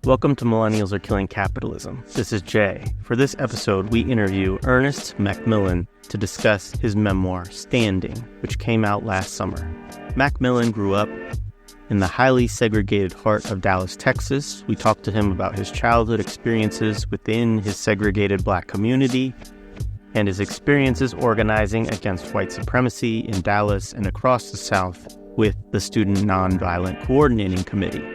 Welcome to Millennials Are Killing Capitalism. This is Jay. For this episode, we interview Ernest McMillan to discuss his memoir, Standing, which came out last summer. McMillan grew up in the highly segregated heart of Dallas, Texas. We talked to him about his childhood experiences within his segregated Black community and his experiences organizing against white supremacy in Dallas and across the South with the Student Nonviolent Coordinating Committee.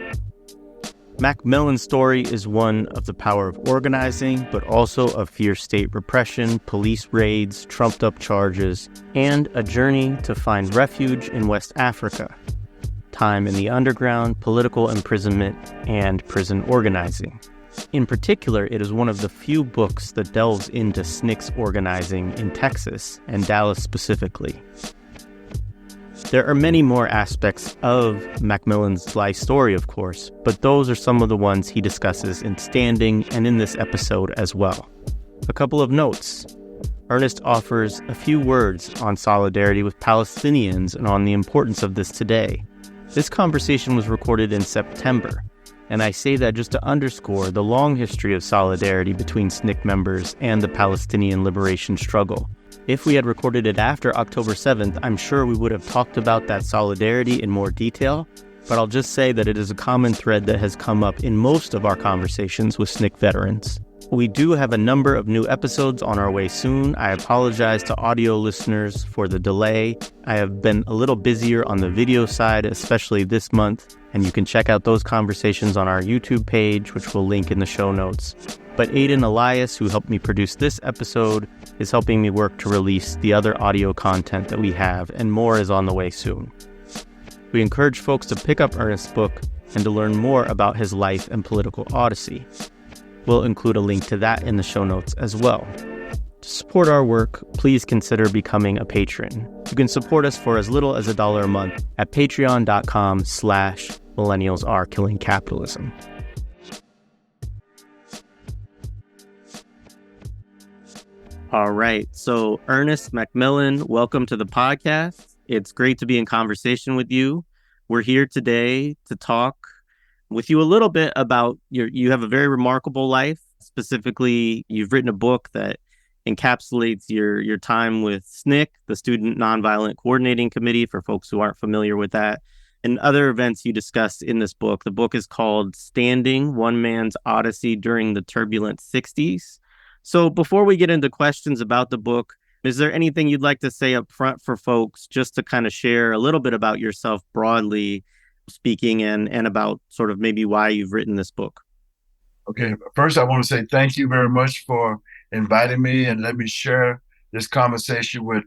McMillan's story is one of the power of organizing, but also of fierce state repression, police raids, trumped-up charges, and a journey to find refuge in West Africa, time in the underground, political imprisonment, and prison organizing. In particular, it is one of the few books that delves into SNCC organizing in Texas, and Dallas specifically. There are many more aspects of McMillan's life story, of course, but those are some of the ones he discusses in Standing and in this episode as well. A couple of notes. Ernest offers a few words on solidarity with Palestinians and on the importance of this today. This conversation was recorded in September, and I say that just to underscore the long history of solidarity between SNCC members and the Palestinian liberation struggle. If we had recorded it after October 7th, I'm sure we would have talked about that solidarity in more detail, but I'll just say that it is a common thread that has come up in most of our conversations with SNCC veterans. We do have a number of new episodes on our way soon. I apologize to audio listeners for the delay. I have been a little busier on the video side, especially this month, and you can check out those conversations on our YouTube page, which we'll link in the show notes. But Aiden Elias, who helped me produce this episode, is helping me work to release the other audio content that we have, and more is on the way soon. We encourage folks to pick up Ernest's book and to learn more about his life and political odyssey. We'll include a link to that in the show notes as well. To support our work, please consider becoming a patron. You can support us for as little as $1 a month at patreon.com/millennialsarekillingcapitalism. All right. So Ernest McMillan, welcome to the podcast. It's great to be in conversation with you. We're here today to talk with you a little bit about you have a very remarkable life. Specifically, you've written a book that encapsulates your time with SNCC, the Student Nonviolent Coordinating Committee, for folks who aren't familiar with that, and other events you discussed in this book. The book is called Standing, One Man's Odyssey During the Turbulent 60's. So before we get into questions about the book, is there anything you'd like to say up front for folks just to kind of share a little bit about yourself broadly speaking and about sort of maybe why you've written this book? Okay, first I want to say thank you very much for inviting me and let me share this conversation with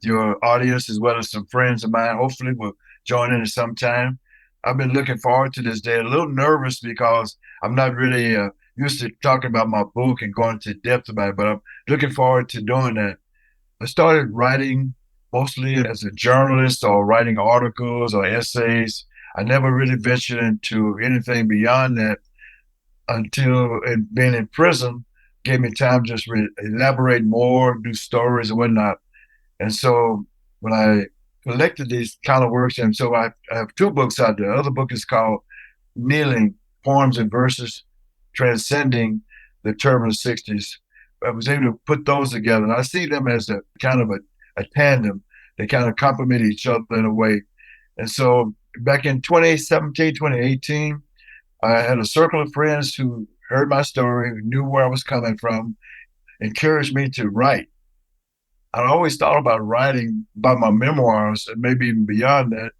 your audience as well as some friends of mine. Hopefully we'll join in at some time. I've been looking forward to this day, a little nervous because I'm not really used to talking about my book and going to depth about it, but I'm looking forward to doing that. I started writing mostly as a journalist or writing articles or essays. I never really ventured into anything beyond that until being in prison gave me time to just elaborate more, do stories and whatnot. And so when I collected these kind of works, and so I have two books out there. The other book is called Kneeling, Poems and Verses Transcending the Turbulent 60's. I was able to put those together, and I see them as a kind of a tandem. They kind of complement each other in a way. And so back in 2017, 2018, I had a circle of friends who heard my story, who knew where I was coming from, encouraged me to write. I'd always thought about writing about my memoirs and maybe even beyond that.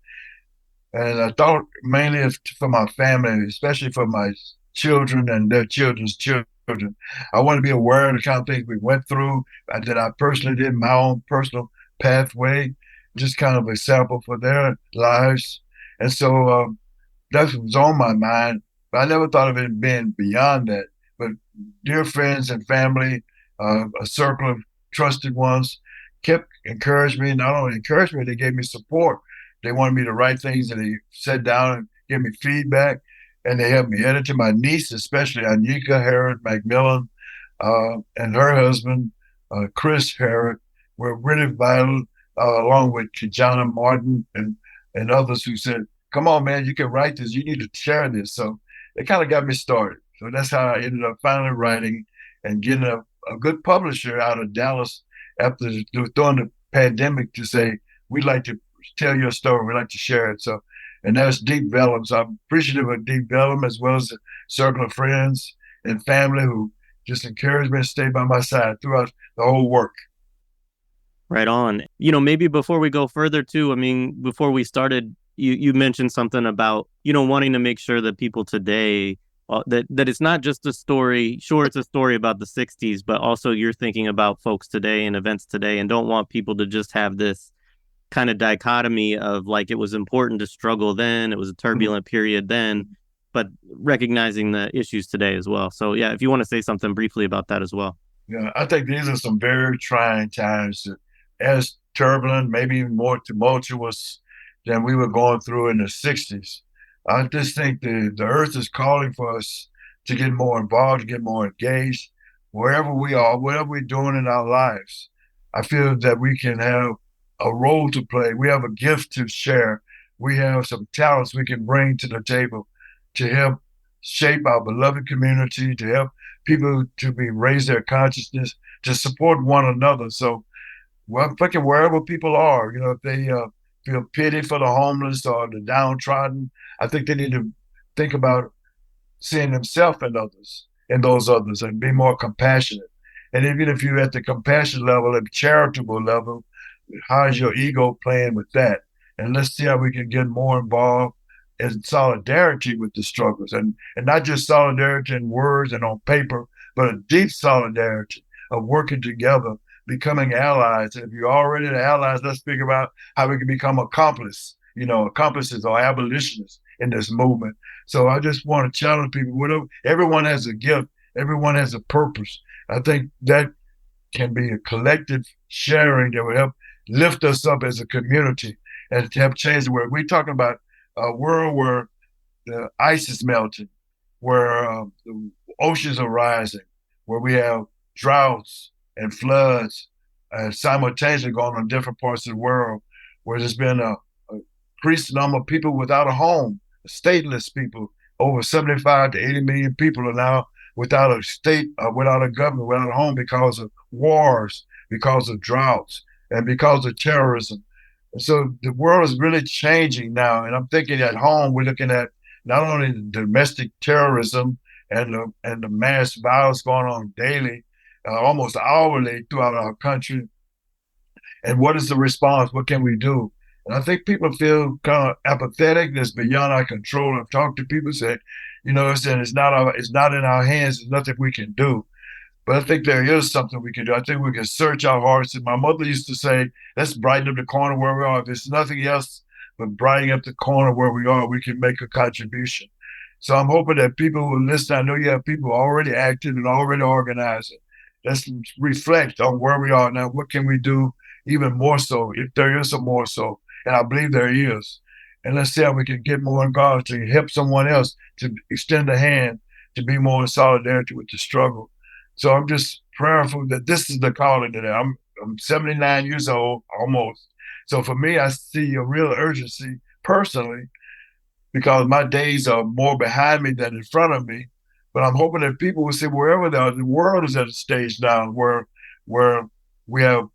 And I thought mainly for my family, especially for my children and their children's children. I want to be aware of the kind of things we went through, that I personally did, my own personal pathway, just kind of a sample for their lives. And so that was on my mind, but I never thought of it being beyond that. But dear friends and family, a circle of trusted ones, kept encouraging me. Not only encouraged me, they gave me support. They wanted me to write things, and they sat down and gave me feedback. And they helped me edit. My niece, especially Anika Harrod McMillan, and her husband, Chris Harrod, were really vital, along with Kijana Martin and others who said, come on, man, you can write this. You need to share this. So it kind of got me started. So that's how I ended up finally writing and getting a good publisher out of Dallas after during the pandemic to say, we'd like to tell your story, we'd like to share it. So, and that's Deep Vellum. So I'm appreciative of Deep Vellum as well as the circle of friends and family who just encouraged me to stay by my side throughout the whole work. Right on. Maybe before we go further too, I mean, before we started, you mentioned something about, wanting to make sure that people today, that it's not just a story. Sure, it's a story about the 60s, but also you're thinking about folks today and events today, and don't want people to just have this kind of dichotomy of like, it was important to struggle then, it was a turbulent period then, but recognizing the issues today as well. So yeah, if you want to say something briefly about that as well. Yeah, I think these are some very trying times, as turbulent, maybe even more tumultuous than we were going through in the 60s. I just think the earth is calling for us to get more involved, to get more engaged, wherever we are, whatever we're doing in our lives. I feel that we can have a role to play. We have a gift to share. We have some talents we can bring to the table to help shape our beloved community, to help people to raise their consciousness, to support one another. So I'm thinking wherever people are, if they feel pity for the homeless or the downtrodden, I think they need to think about seeing themselves in those others, and be more compassionate. And even if you're at the compassion level and charitable level, how's your ego playing with that? And let's see how we can get more involved in solidarity with the struggles, and not just solidarity in words and on paper, but a deep solidarity of working together, becoming allies. And if you're already the allies, let's figure out how we can become accomplices or abolitionists in this movement. So I just want to challenge people. Everyone has a gift. Everyone has a purpose. I think that can be a collective sharing that will help lift us up as a community and to help change the world. We're talking about a world where the ice is melting, where the oceans are rising, where we have droughts and floods simultaneously going on in different parts of the world, where there's been a increased number of people without a home, stateless people. Over 75 to 80 million people are now without a state, without a government, without a home because of wars, because of droughts, and because of terrorism. So the world is really changing now. And I'm thinking at home, we're looking at not only the domestic terrorism and the mass violence going on daily, almost hourly throughout our country. And what is the response? What can we do? And I think people feel kind of apathetic. That's beyond our control. I've talked to people say, it's not in our hands. There's nothing we can do. But I think there is something we can do. I think we can search our hearts. And my mother used to say, let's brighten up the corner where we are. If there's nothing else but brightening up the corner where we are, we can make a contribution. So I'm hoping that people who listen, I know you have people already active and already organizing. Let's reflect on where we are now. What can we do even more so, if there is a more so? And I believe there is. And let's see how we can get more involved to help someone else, to extend a hand, to be more in solidarity with the struggle. So I'm just prayerful that this is the calling today. I'm 79 years old, almost. So for me, I see a real urgency personally, because my days are more behind me than in front of me. But I'm hoping that people will see wherever they are, the world is at a stage now where we have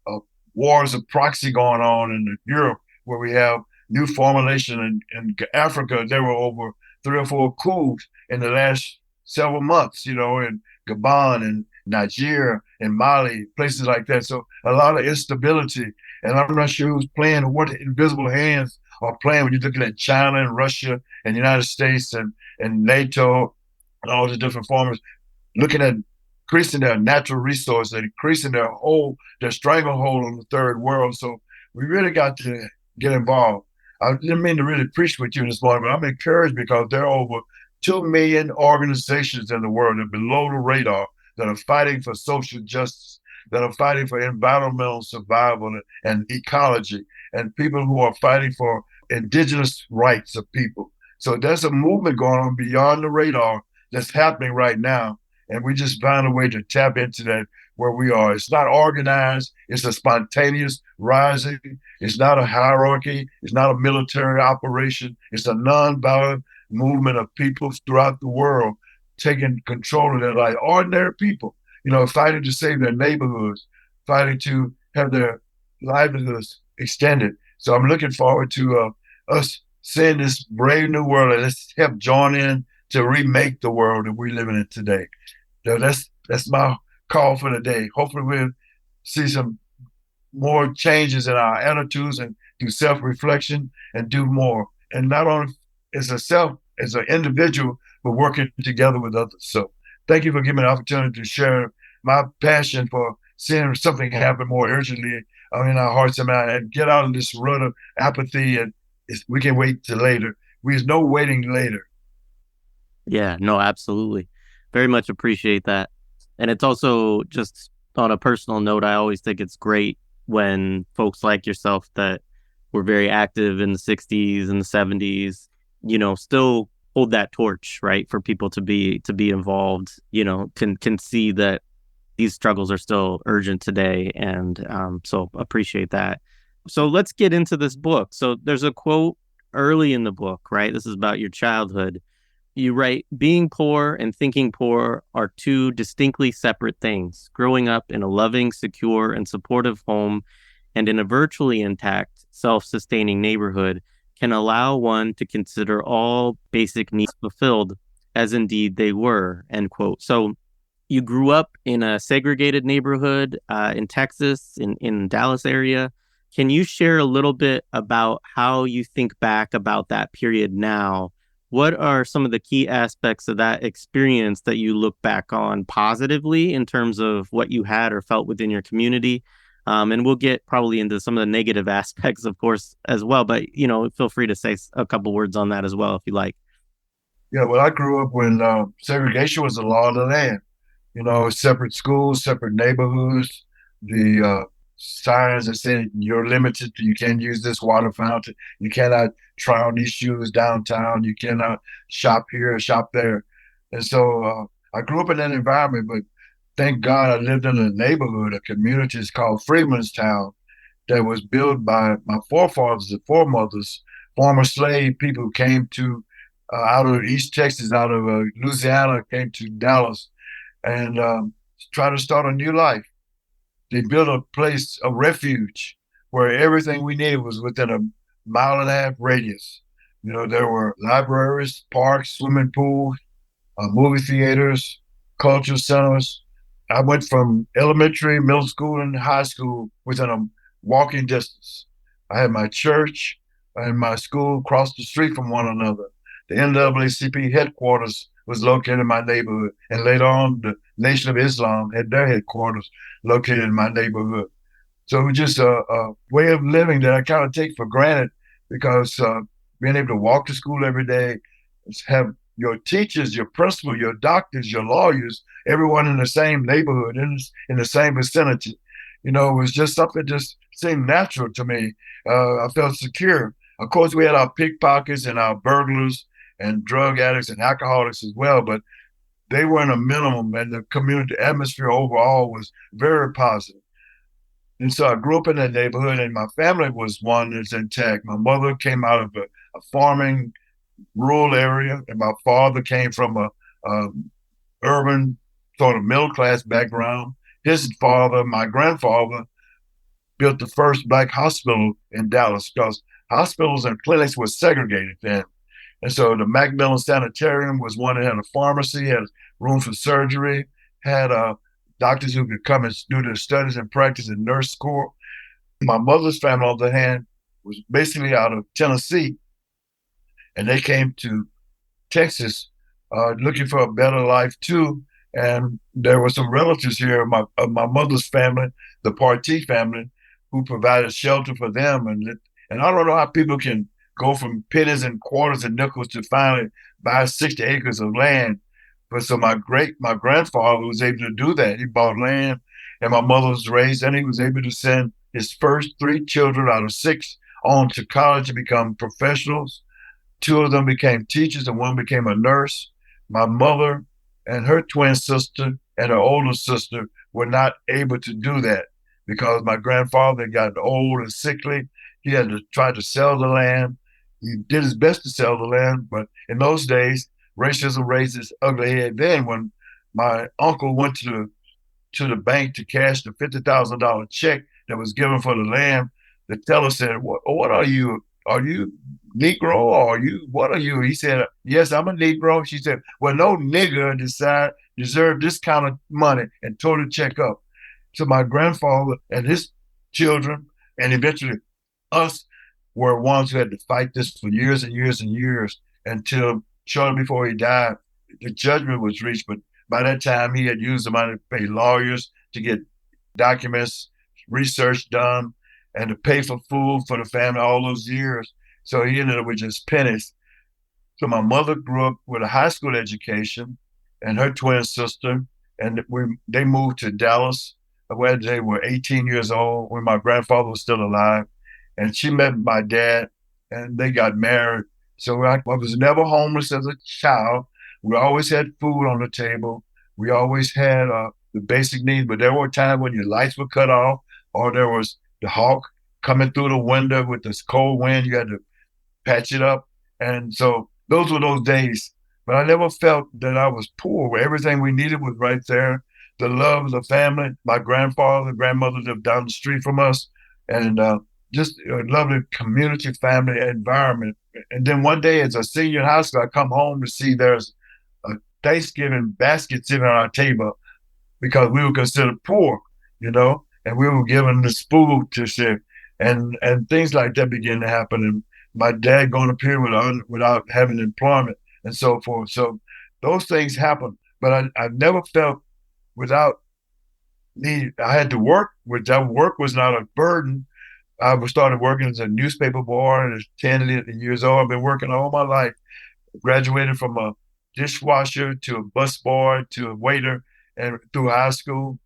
wars of proxy going on in Europe, where we have new formulation in Africa. There were over 3 or 4 coups in the last several months, in Gabon and Nigeria and Mali, places like that. So a lot of instability. And I'm not sure who's playing, what invisible hands are playing when you're looking at China and Russia and the United States and NATO and all the different formers, looking at increasing their natural resources and increasing their stranglehold on the third world. So we really got to get involved. I didn't mean to really preach with you this morning, but I'm encouraged because there are over 2 million organizations in the world that are below the radar that are fighting for social justice, that are fighting for environmental survival and ecology, and people who are fighting for indigenous rights of people. So there's a movement going on beyond the radar that's happening right now. And we just found a way to tap into that where we are. It's not organized. It's a spontaneous rising. It's not a hierarchy. It's not a military operation. It's a nonviolent movement of people throughout the world taking control of their life. Ordinary people, fighting to save their neighborhoods, fighting to have their livelihoods extended. So I'm looking forward to us seeing this brave new world, and let's help join in to remake the world that we're living in today. So that's my call for the day. Hopefully we'll see some more changes in our attitudes and do self-reflection and do more. And not only as an individual, but working together with others. So thank you for giving me the opportunity to share my passion for seeing something happen more urgently in our hearts and minds, and get out of this rut of apathy, and we can wait till later. There's no waiting later. Yeah, no, absolutely. Very much appreciate that. And it's also, just on a personal note, I always think it's great when folks like yourself that were very active in the 60s and the 70s, still hold that torch, right, for people to be involved, can see that these struggles are still urgent today. And so appreciate that. So let's get into this book. So there's a quote early in the book, right? This is about your childhood. You write, "Being poor and thinking poor are two distinctly separate things. Growing up in a loving, secure, and supportive home and in a virtually intact, self-sustaining neighborhood can allow one to consider all basic needs fulfilled, as indeed they were," end quote. So you grew up in a segregated neighborhood in Texas, in Dallas area. Can you share a little bit about how you think back about that period now? What are some of the key aspects of that experience that you look back on positively in terms of what you had or felt within your community? And we'll get probably into some of the negative aspects, of course, as well. But, feel free to say a couple words on that as well, if you like. Yeah, well, I grew up when segregation was the law of the land. Separate schools, separate neighborhoods. The signs that said you're limited. You can't use this water fountain. You cannot try on these shoes downtown. You cannot shop here or shop there. And so I grew up in that environment, but thank God I lived in a neighborhood, a community called Freeman's Town, that was built by my forefathers and foremothers, former slave people who came to out of East Texas, out of Louisiana, came to Dallas and try to start a new life. They built a place, a refuge, where everything we needed was within a 1.5 mile radius. There were libraries, parks, swimming pools, movie theaters, cultural centers. I went from elementary, middle school, and high school within a walking distance. I had my church and my school across the street from one another. The NAACP headquarters was located in my neighborhood. And later on, the Nation of Islam had their headquarters located in my neighborhood. So it was just a way of living that I kind of take for granted, because being able to walk to school every day, have your teachers, your principal, your doctors, your lawyers, everyone in the same neighborhood, in the same vicinity. It was just something just seemed natural to me. I felt secure. Of course, we had our pickpockets and our burglars and drug addicts and alcoholics as well, but they were in a minimum, and the community atmosphere overall was very positive. And so I grew up in that neighborhood, and my family was one that's intact. My mother came out of a farming rural area, and my father came from a urban sort of middle class background. His father, my grandfather, built the first Black hospital in Dallas, because hospitals and clinics were segregated then. And so the McMillan's Sanitarium was one that had a pharmacy, had room for surgery, had doctors who could come and do their studies and practice in nurse school. My mother's family, on the other hand, was basically out of Tennessee. And they came to Texas looking for a better life too. And there were some relatives here of my mother's family, the Partee family, who provided shelter for them. And I don't know how people can go from pennies and quarters and nickels to finally buy 60 acres of land. But so my grandfather was able to do that. He bought land, and my mother was raised, and he was able to send his first 3 children out of 6 on to college to become professionals. 2 of them became teachers, and 1 became a nurse. My mother and her twin sister and her older sister were not able to do that because my grandfather got old and sickly. He had to try to sell the land. he did his best to sell the land, but in those days, racism raised its ugly head. Then when my uncle went to the bank to cash the $50,000 check that was given for the land, the teller said, what are you? Are you Negro or are you, what are you? He said, yes, I'm a Negro. She said, well, no nigger deserved this kind of money, and tore the check up. So my grandfather and his children, and eventually us, were ones who had to fight this for years and years and years until shortly before he died, the judgment was reached. But by that time, he had used the money to pay lawyers, to get documents, research done, and to pay for food for the family all those years. So he ended up with just pennies. So my mother grew up with a high school education and her twin sister, and they moved to Dallas where they were 18 years old when my grandfather was still alive. And she met my dad and they got married. So I was never homeless as a child. We always had food on the table. We always had the basic needs, but there were times when your lights were cut off or there was the hawk coming through the window with this cold wind. You had to patch it up. And so those were those days. But I never felt that I was poor. Everything we needed was right there. The love of the family. My grandfather and grandmother lived down the street from us. And just a lovely community, family environment. And then one day as a senior in high school, I come home to see there's a Thanksgiving basket sitting on our table because we were considered poor, and we were given this food to share. And things like that began to happen. And my dad going to prison without having employment and so forth. So those things happened. But I never felt without need. I had to work, which that work was not a burden. I started working as a newspaper boy at 10 years old. I've been working all my life. Graduated from a dishwasher to a busboy to a waiter and through high school,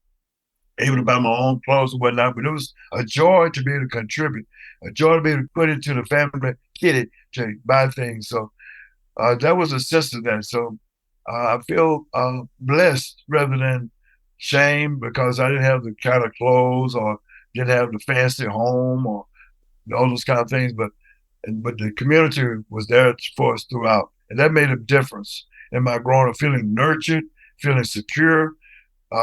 able to buy my own clothes and whatnot. But it was a joy to be able to contribute, a joy to be able to put into the family kitty to buy things. So that was a sense of that. So I feel blessed rather than shame because I didn't have the kind of clothes or didn't have the fancy home or all those kind of things. But the community was there for us throughout. And that made a difference in my growing up, feeling nurtured, feeling secure.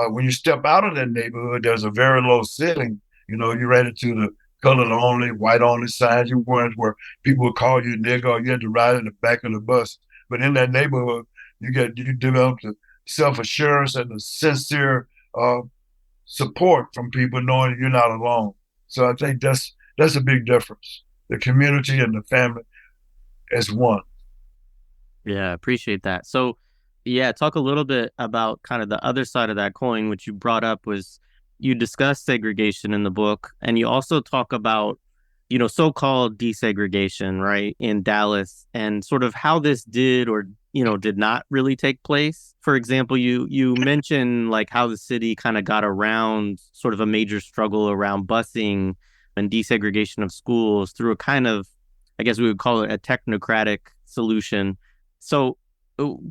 When you step out of that neighborhood, there's a very low ceiling. You ran into the colored only, white only signs. You weren't where people would call you nigger or you had to ride in the back of the bus. But in that neighborhood, you develop the self-assurance and the sincere support from people knowing that you're not alone. So I think that's a big difference. The community and the family as one. Yeah, appreciate that. So, yeah, talk a little bit about kind of the other side of that coin, which you brought up was you discuss segregation in the book, and you also talk about, so-called desegregation, right, in Dallas, and sort of how this did or, did not really take place. For example, you mentioned like how the city kind of got around sort of a major struggle around busing and desegregation of schools through a kind of, I guess we would call it a technocratic solution. So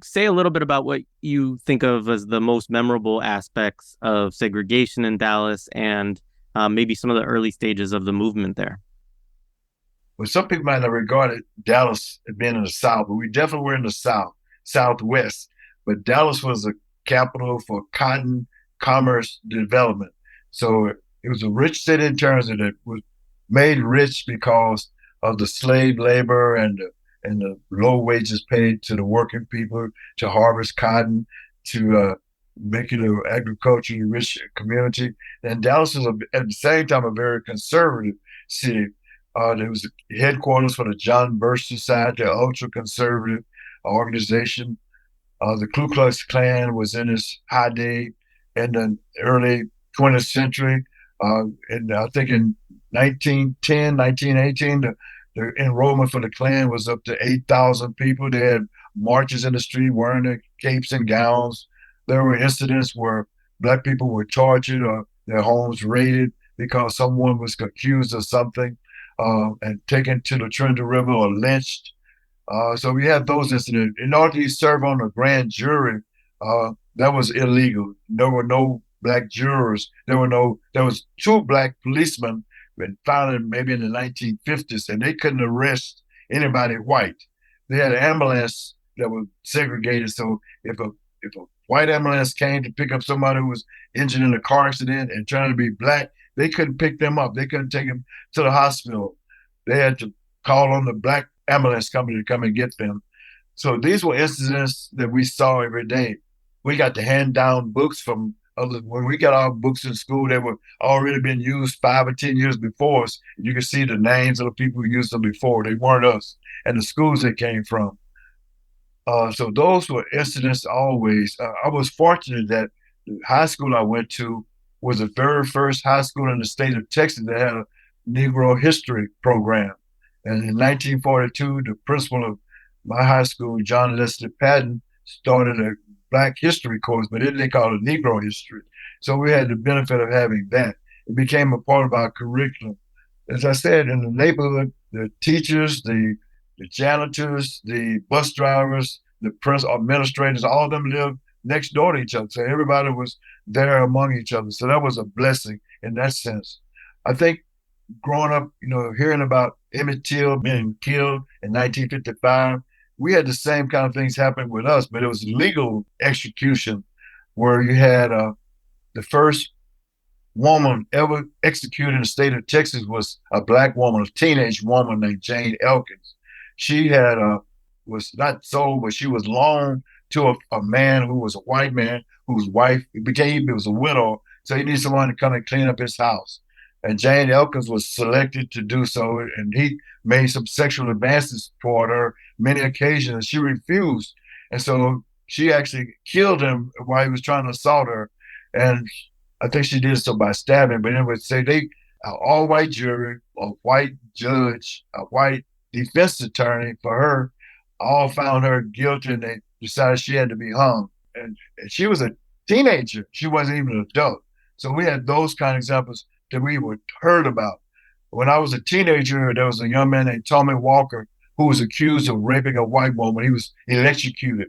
say a little bit about what you think of as the most memorable aspects of segregation in Dallas and maybe some of the early stages of the movement there. Well, some people might not regard Dallas as being in the South, but we definitely were in the South, Southwest. But Dallas was the capital for cotton commerce development. So it was a rich city in terms of it was made rich because of the slave labor and the low wages paid to the working people to harvest cotton, to make it an agriculturally rich community. And Dallas was, at the same time, a very conservative city. There was the headquarters for the John Birch Society, an ultra-conservative organization. The Ku Klux Klan was in its heyday in the early 20th century. And I think in 1910, 1918, the enrollment for the Klan was up to 8,000 people. They had marches in the street wearing their capes and gowns. There were incidents where Black people were tortured or their homes raided because someone was accused of something and taken to the Trinity River or lynched. So we had those incidents. In order to serve on a grand jury, that was illegal. There were no Black jurors. There was 2 Black policemen and found maybe in the 1950s, and they couldn't arrest anybody white. They had an ambulance that was segregated. So if a white ambulance came to pick up somebody who was injured in a car accident and trying to be black, they couldn't pick them up. They couldn't take them to the hospital. They had to call on the black ambulance company to come and get them. So these were incidents that we saw every day. We got to hand down books from others. When we got our books in school, they were already been used 5 or 10 years before us. You can see the names of the people who used them before. They weren't us, and the schools they came from. So those were incidents always. I was fortunate that the high school I went to was the very first high school in the state of Texas that had a Negro history program. And in 1942, the principal of my high school, John Lester Patton, started a Black history course, but then they called it Negro history. So we had the benefit of having that. It became a part of our curriculum. As I said, in the neighborhood, the teachers, the janitors, the bus drivers, the principal administrators, all of them lived next door to each other. So everybody was there among each other. So that was a blessing in that sense. I think growing up, hearing about Emmett Till being killed in 1955, we had the same kind of things happen with us, but it was legal execution where you had the first woman ever executed in the state of Texas was a Black woman, a teenage woman named Jane Elkins. She had was not sold, but she was loaned to a man who was a white man whose wife was a widow, so he needed someone to come and clean up his house. And Jane Elkins was selected to do so, and he made some sexual advances toward her many occasions, and she refused. And so she actually killed him while he was trying to assault her. And I think she did so by stabbing, but anyway, say an all-white jury, a white judge, a white defense attorney for her, all found her guilty, and they decided she had to be hung. And she was a teenager. She wasn't even an adult. So we had those kind of examples that we were heard about. When I was a teenager, there was a young man named Tommy Walker who was accused of raping a white woman. He was electrocuted.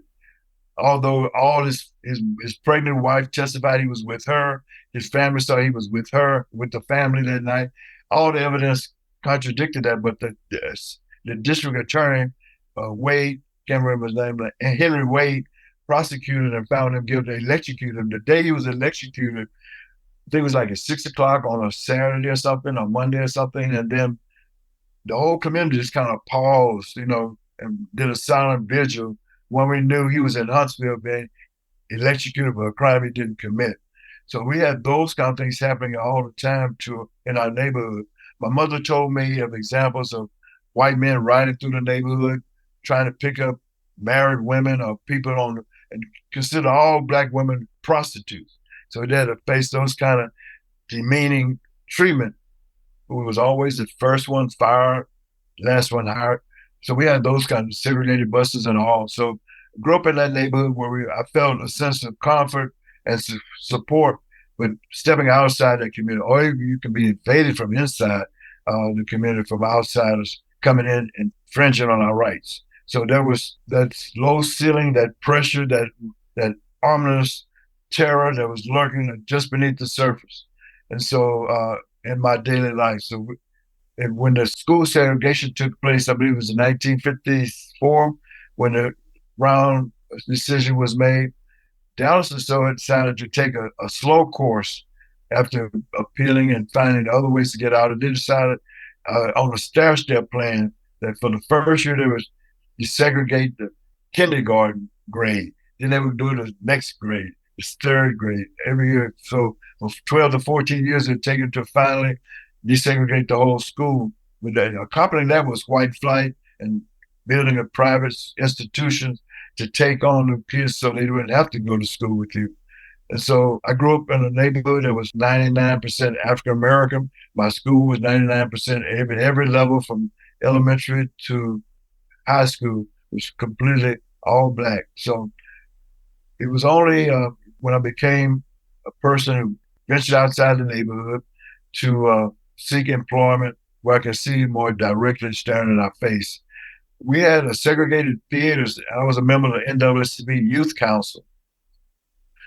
Although all his pregnant wife testified he was with her, his family saw he was with her, with the family that night. All the evidence contradicted that, but the district attorney, Wade, can't remember his name, but Henry Wade, prosecuted and found him guilty, electrocuted him. The day he was electrocuted, I think it was like at 6 o'clock on a Saturday or something, or Monday or something, and then the whole community just kind of paused, and did a silent vigil when we knew he was in Huntsville being electrocuted for a crime he didn't commit. So we had those kind of things happening all the time in our neighborhood. My mother told me of examples of white men riding through the neighborhood, trying to pick up married women or people and consider all Black women prostitutes. So they had to face those kind of demeaning treatment. It was always the first one fired, last one hired. So we had those kind of segregated buses and all. So grew up in that neighborhood where I felt a sense of comfort and support, but stepping outside that community, or you can be invaded from inside the community from outsiders coming in and infringing on our rights. So there was that low ceiling, that pressure, that ominous terror that was lurking just beneath the surface. And so in my daily life, and when the school segregation took place, I believe it was in 1954, when the Brown decision was made, Dallas and so decided to take a slow course after appealing and finding other ways to get out. And they decided on a stair-step plan that for the first year you segregate the kindergarten grade, then they would do the next grade, the third grade every year. So from 12 to 14 years, they'd take it to finally desegregate the whole school. But accompanying that was white flight and building a private institution to take on the kids so they wouldn't have to go to school with you. And so I grew up in a neighborhood that was 99% African-American. My school was 99% every level from elementary to high school was completely all Black. So it was only when I became a person who ventured outside the neighborhood to seek employment where I could see more directly staring in our face. We had a segregated theaters. I was a member of the NAACP Youth Council.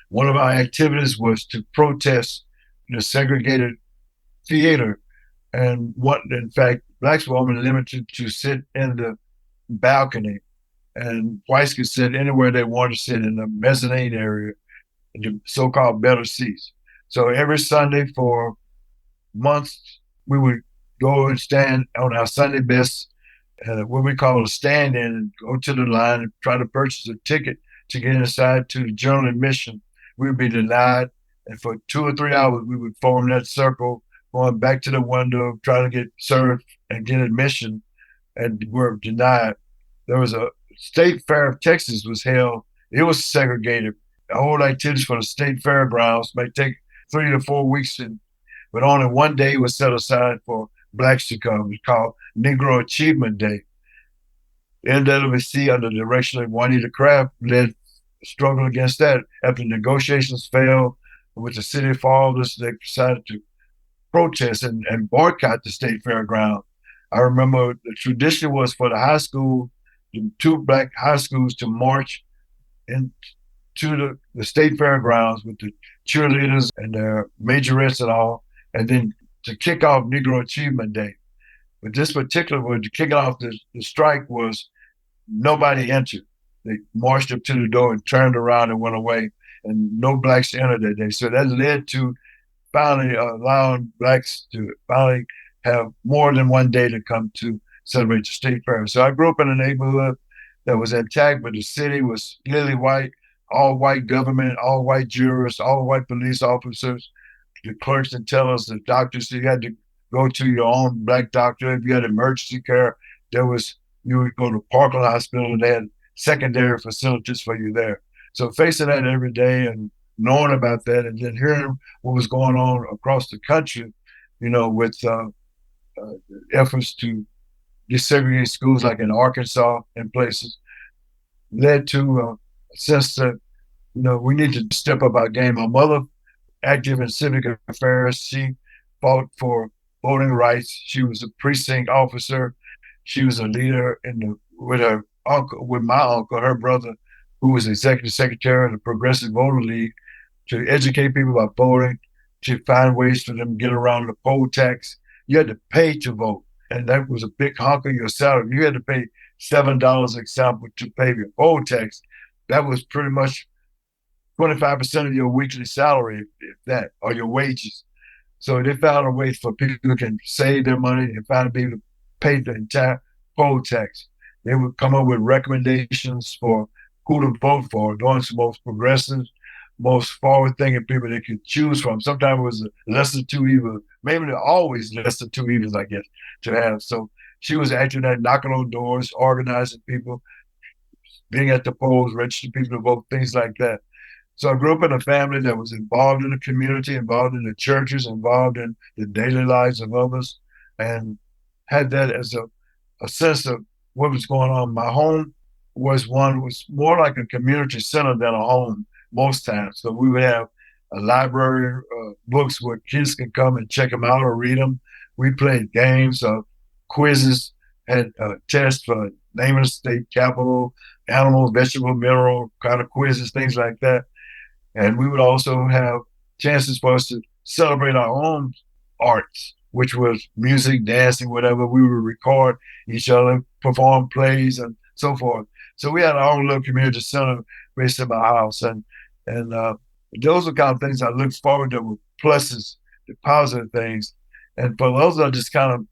One of our activities was to protest the segregated theater. And in fact, blacks were only limited to sit in the balcony, and whites could sit anywhere they wanted to sit in the mezzanine area, the so-called better seats. So every Sunday for months, we would go and stand on our Sunday best, what we call a stand in, and go to the line and try to purchase a ticket to get inside to the general admission. We would be denied. And for 2 or 3 hours, we would form that circle, going back to the window, trying to get served and get admission, and were denied. There was a state fair of Texas was held. It was segregated. All activities for the state fairgrounds might take 3 to 4 weeks, but only one day was set aside for blacks to come. It's called Negro Achievement Day. NWC, under the direction of Juanita Craft, led struggle against that. After negotiations failed with the city fathers, they decided to protest and boycott the state fairground. I remember the tradition was for the high school, the 2 black high schools, to march into the state fairgrounds with the cheerleaders and their majorettes and all, and then to kick off Negro Achievement Day. But this particular one, to kick off the strike, was nobody entered. They marched up to the door and turned around and went away, and no blacks entered that day. So that led to finally allowing blacks to finally have more than one day to come to celebrate the state fair. So I grew up in a neighborhood that was intact, but the city was clearly white, all white government, all white jurors, all white police officers. The clerks would tell us, the doctors, you had to go to your own black doctor. If you had emergency care, you would go to Parkland Hospital, and they had secondary facilities for you there. So facing that every day and knowing about that, and then hearing what was going on across the country, with efforts to desegregate schools like in Arkansas and places, led to a sense that, we need to step up our game. My mother, active in civic affairs, she fought for voting rights. She was a precinct officer. She was a leader with my uncle, her brother, who was executive secretary of the Progressive Voter League, to educate people about voting, to find ways for them to get around the poll tax. You had to pay to vote, and that was a big hunk of your salary. You had to pay $7, example, to pay your poll tax. That was pretty much 25% of your weekly salary, if that, or your wages. So they found a way for people who can save their money and find a way to pay the entire poll tax. They would come up with recommendations for who to vote for, those most progressive, most forward-thinking people they could choose from. Sometimes it was less than 2 evils. Maybe they're always less than 2 evils, I guess, to have. So she was actually there knocking on doors, organizing people, being at the polls, registering people to vote, things like that. So I grew up in a family that was involved in the community, involved in the churches, involved in the daily lives of others, and had that as a sense of what was going on. My home was more like a community center than a home most times. So we would have a library, books where kids can come and check them out or read them. We played games, quizzes, had tests for naming the state capital, animal, vegetable, mineral kind of quizzes, things like that. And we would also have chances for us to celebrate our own arts, which was music, dancing, whatever. We would record each other, perform plays, and so forth. So we had our own little community center based in my house. And those are kind of things I look forward to, with pluses, the positive things. And for those, I just kind of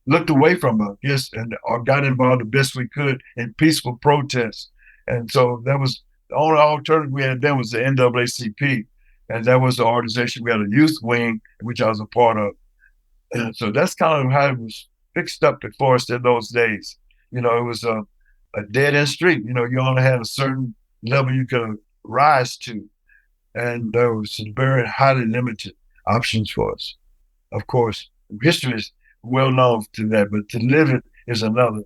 looked away from, or got involved the best we could in peaceful protests. And so that was the only alternative we had then was the NAACP. And that was the organization. We had a youth wing, which I was a part of. And so that's kind of how it was fixed up for us in those days. It was a dead-end street. You only had a certain level you could rise to. And there was some very highly limited options for us. Of course, history is well known to that, but to live it is another.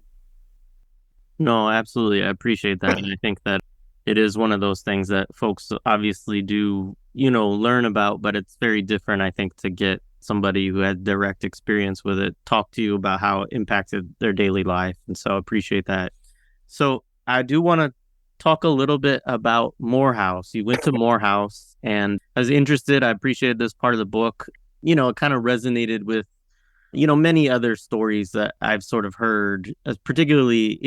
No, absolutely. I appreciate that. And I think that it is one of those things that folks obviously do, learn about, but it's very different, I think, to get somebody who had direct experience with it talk to you about how it impacted their daily life. And so I appreciate that. So I do want to talk a little bit about Morehouse. You went to Morehouse, and I was interested. I appreciated this part of the book. It kind of resonated with, many other stories that I've sort of heard, particularly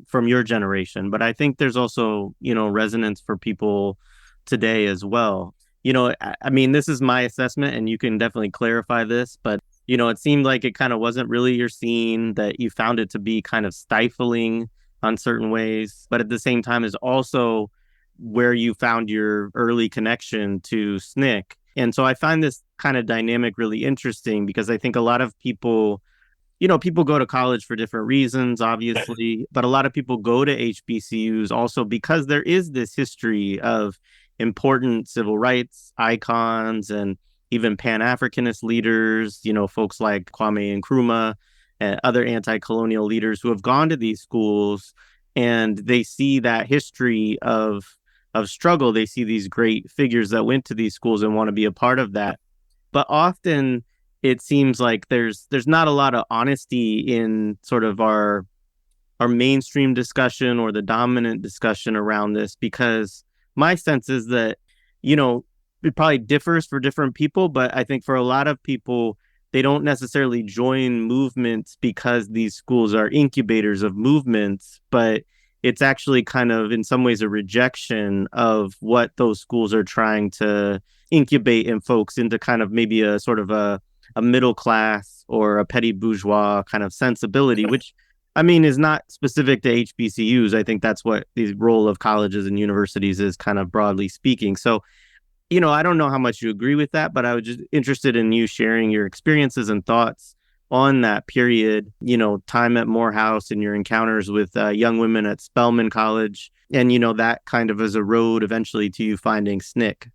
from your generation. But I think there's also, resonance for people today as well. I mean, this is my assessment, and you can definitely clarify this, but it seemed like it kind of wasn't really your scene, that you found it to be kind of stifling on certain ways, but at the same time is also where you found your early connection to SNCC. And so I find this kind of dynamic really interesting, because I think a lot of people, people go to college for different reasons, obviously, but a lot of people go to HBCUs also because there is this history of important civil rights icons and even Pan-Africanist leaders, folks like Kwame Nkrumah and other anti-colonial leaders who have gone to these schools, and they see that history of struggle. They see these great figures that went to these schools and want to be a part of that. But often it seems like there's not a lot of honesty in sort of our mainstream discussion or the dominant discussion around this, because my sense is that, it probably differs for different people, but I think for a lot of people, they don't necessarily join movements because these schools are incubators of movements, but it's actually kind of in some ways a rejection of what those schools are trying to incubate in folks into kind of maybe a sort of a middle class or a petty bourgeois kind of sensibility, which I mean is not specific to HBCUs. I think that's what the role of colleges and universities is, kind of broadly speaking. So, I don't know how much you agree with that, but I was just interested in you sharing your experiences and thoughts on that period, time at Morehouse and your encounters with young women at Spelman College, and, that kind of as a road eventually to you finding SNCC.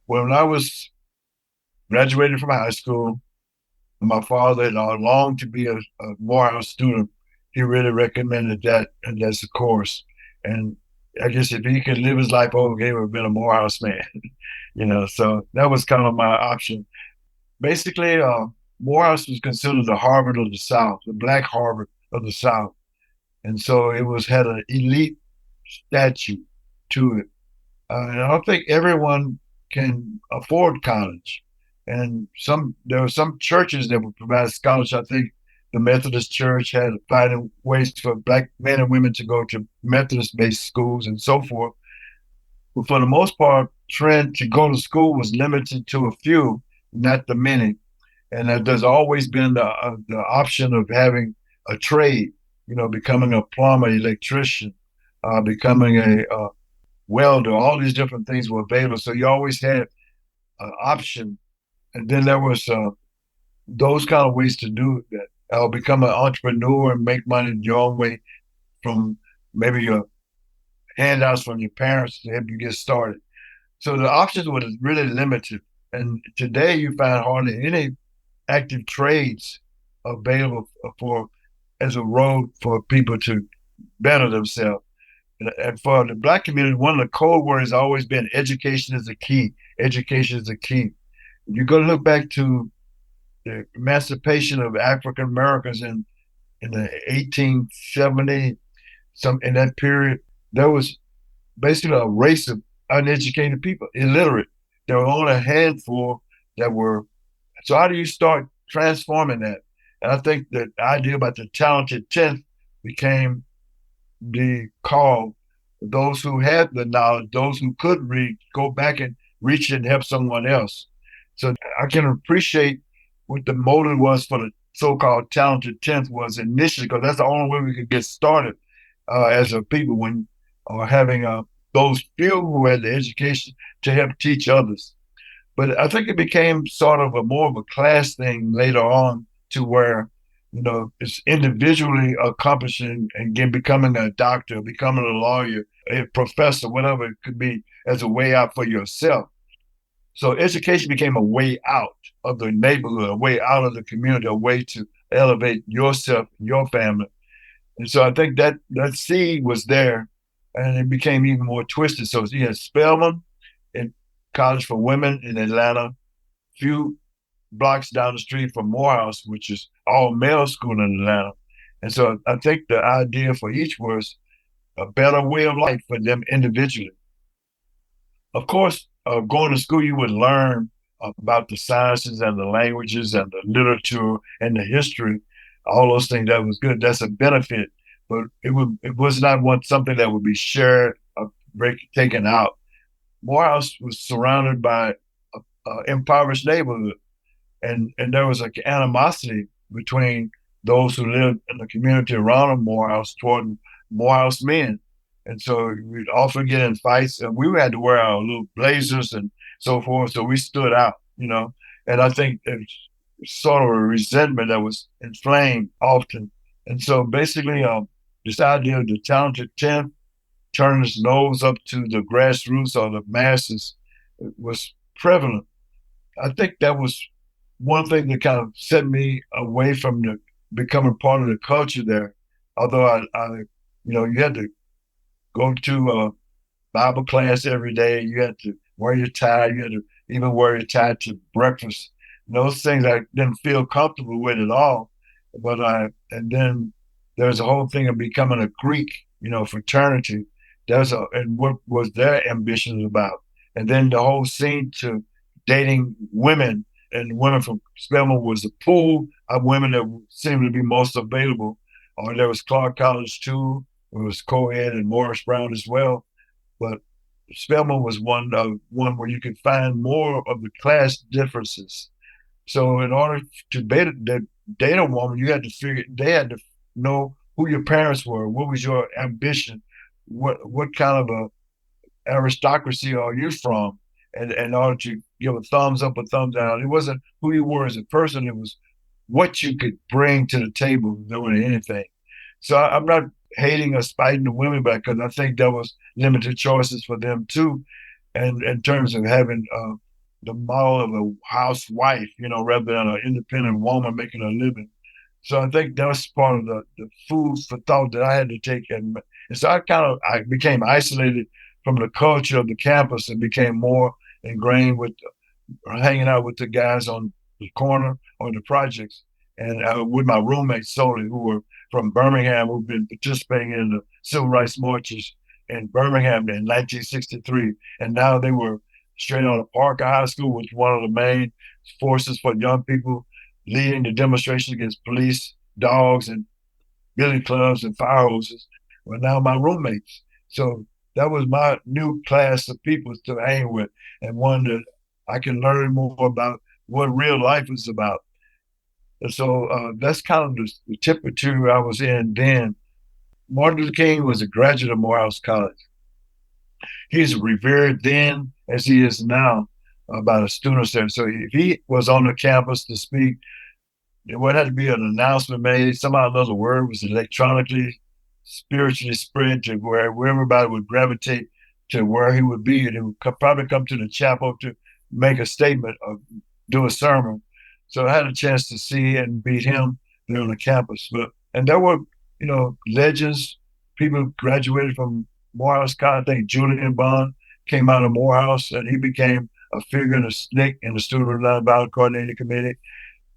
Well, when I was graduated from high school, my father had longed to be a Morehouse student. He really recommended that, and that's a course. And I guess if he could live his life over, he would have been a Morehouse man, so that was kind of my option. Basically, Morehouse was considered the Harvard of the South, the Black Harvard of the South. And so it had an elite statue to it. And I don't think everyone can afford college. And there were some churches that would provide scholarships. I think the Methodist Church had finding ways for Black men and women to go to Methodist-based schools and so forth. But for the most part, trend to go to school was limited to a few, not the many. And there's always been the option of having a trade, becoming a plumber, electrician, becoming a welder. All these different things were available. So you always had an option. And then there was those kind of ways to do that. Become an entrepreneur and make money your own way from maybe your handouts from your parents to help you get started. So the options were really limited. And today you find hardly any active trades available as a road for people to better themselves. And for the Black community, one of the code words has always been education is the key. Education is the key. You go look back to the emancipation of African Americans in the 1870s, in that period, there was basically a race of uneducated people, illiterate. There were only a handful that were. So how do you start transforming that? And I think the idea about the talented 10th became the call. Those who had the knowledge, those who could read, go back and reach it and help someone else. So I can appreciate what the motive was for the so-called talented 10th was initially, because that's the only way we could get started as a people when having those few who had the education to help teach others. But I think it became sort of more of a class thing later on, to where, it's individually accomplishing and becoming a doctor, becoming a lawyer, a professor, whatever it could be, as a way out for yourself. So education became a way out of the neighborhood, a way out of the community, a way to elevate yourself, your family. And so I think that seed was there, and it became even more twisted. So you had Spelman in College for Women in Atlanta, few blocks down the street from Morehouse, which is all male school in Atlanta. And so I think the idea for each was a better way of life for them individually. Of course, going to school, you would learn about the sciences and the languages and the literature and the history, all those things. That was good. That's a benefit, but it was not something that would be shared or taken out. Morehouse was surrounded by impoverished neighborhood, and there was like animosity between those who lived in the community around Morehouse toward Morehouse men. And so we'd often get in fights, and we had to wear our little blazers and so forth. So we stood out, you know. And I think it's sort of a resentment that was inflamed often. And so basically, this idea of the talented 10th turning his nose up to the grassroots or the masses was prevalent. I think that was one thing that kind of set me away from becoming part of the culture there. Although you had to go to Bible class every day. You had to wear your tie. You had to even wear your tie to breakfast. And those things I didn't feel comfortable with at all. And then there's a whole thing of becoming a Greek, fraternity. And what was their ambitions about. And then the whole scene to dating women, and women from Spelman was the pool of women that seemed to be most available. Or there was Clark College too. It was co-ed and Morris Brown as well. But Spelman was one where you could find more of the class differences. So in order to date a woman, they had to know who your parents were. What was your ambition? What kind of a aristocracy are you from? And in order to give a thumbs up or thumbs down, it wasn't who you were as a person. It was what you could bring to the table more than anything. So I'm not hating or spiting the women back, because I think there was limited choices for them too. And in terms of having the model of a housewife, rather than an independent woman making a living. So I think that was part of the food for thought that I had to take. And so I became isolated from the culture of the campus and became more ingrained with hanging out with the guys on the corner or the projects, and with my roommates solely, who were from Birmingham, who've been participating in the civil rights marches in Birmingham in 1963. And now they were straight out of Parker High School, which was one of the main forces for young people leading the demonstration against police, dogs, and billy clubs and fire hoses, were now my roommates. So that was my new class of people to hang with, and one that I can learn more about what real life is about. And so that's kind of the temperature I was in then. Martin Luther King was a graduate of Morehouse College. He's revered then as he is now by the students there. So if he was on the campus to speak, there would have to be an announcement made. Somehow another word was electronically, spiritually spread to where everybody would gravitate to where he would be. And he would probably come to the chapel to make a statement or do a sermon. So I had a chance to see and meet him there on the campus. And there were, legends. People graduated from Morehouse College. I think Julian Bond came out of Morehouse, and he became a figure in the SNCC in the Student Nonviolent Coordinating Committee.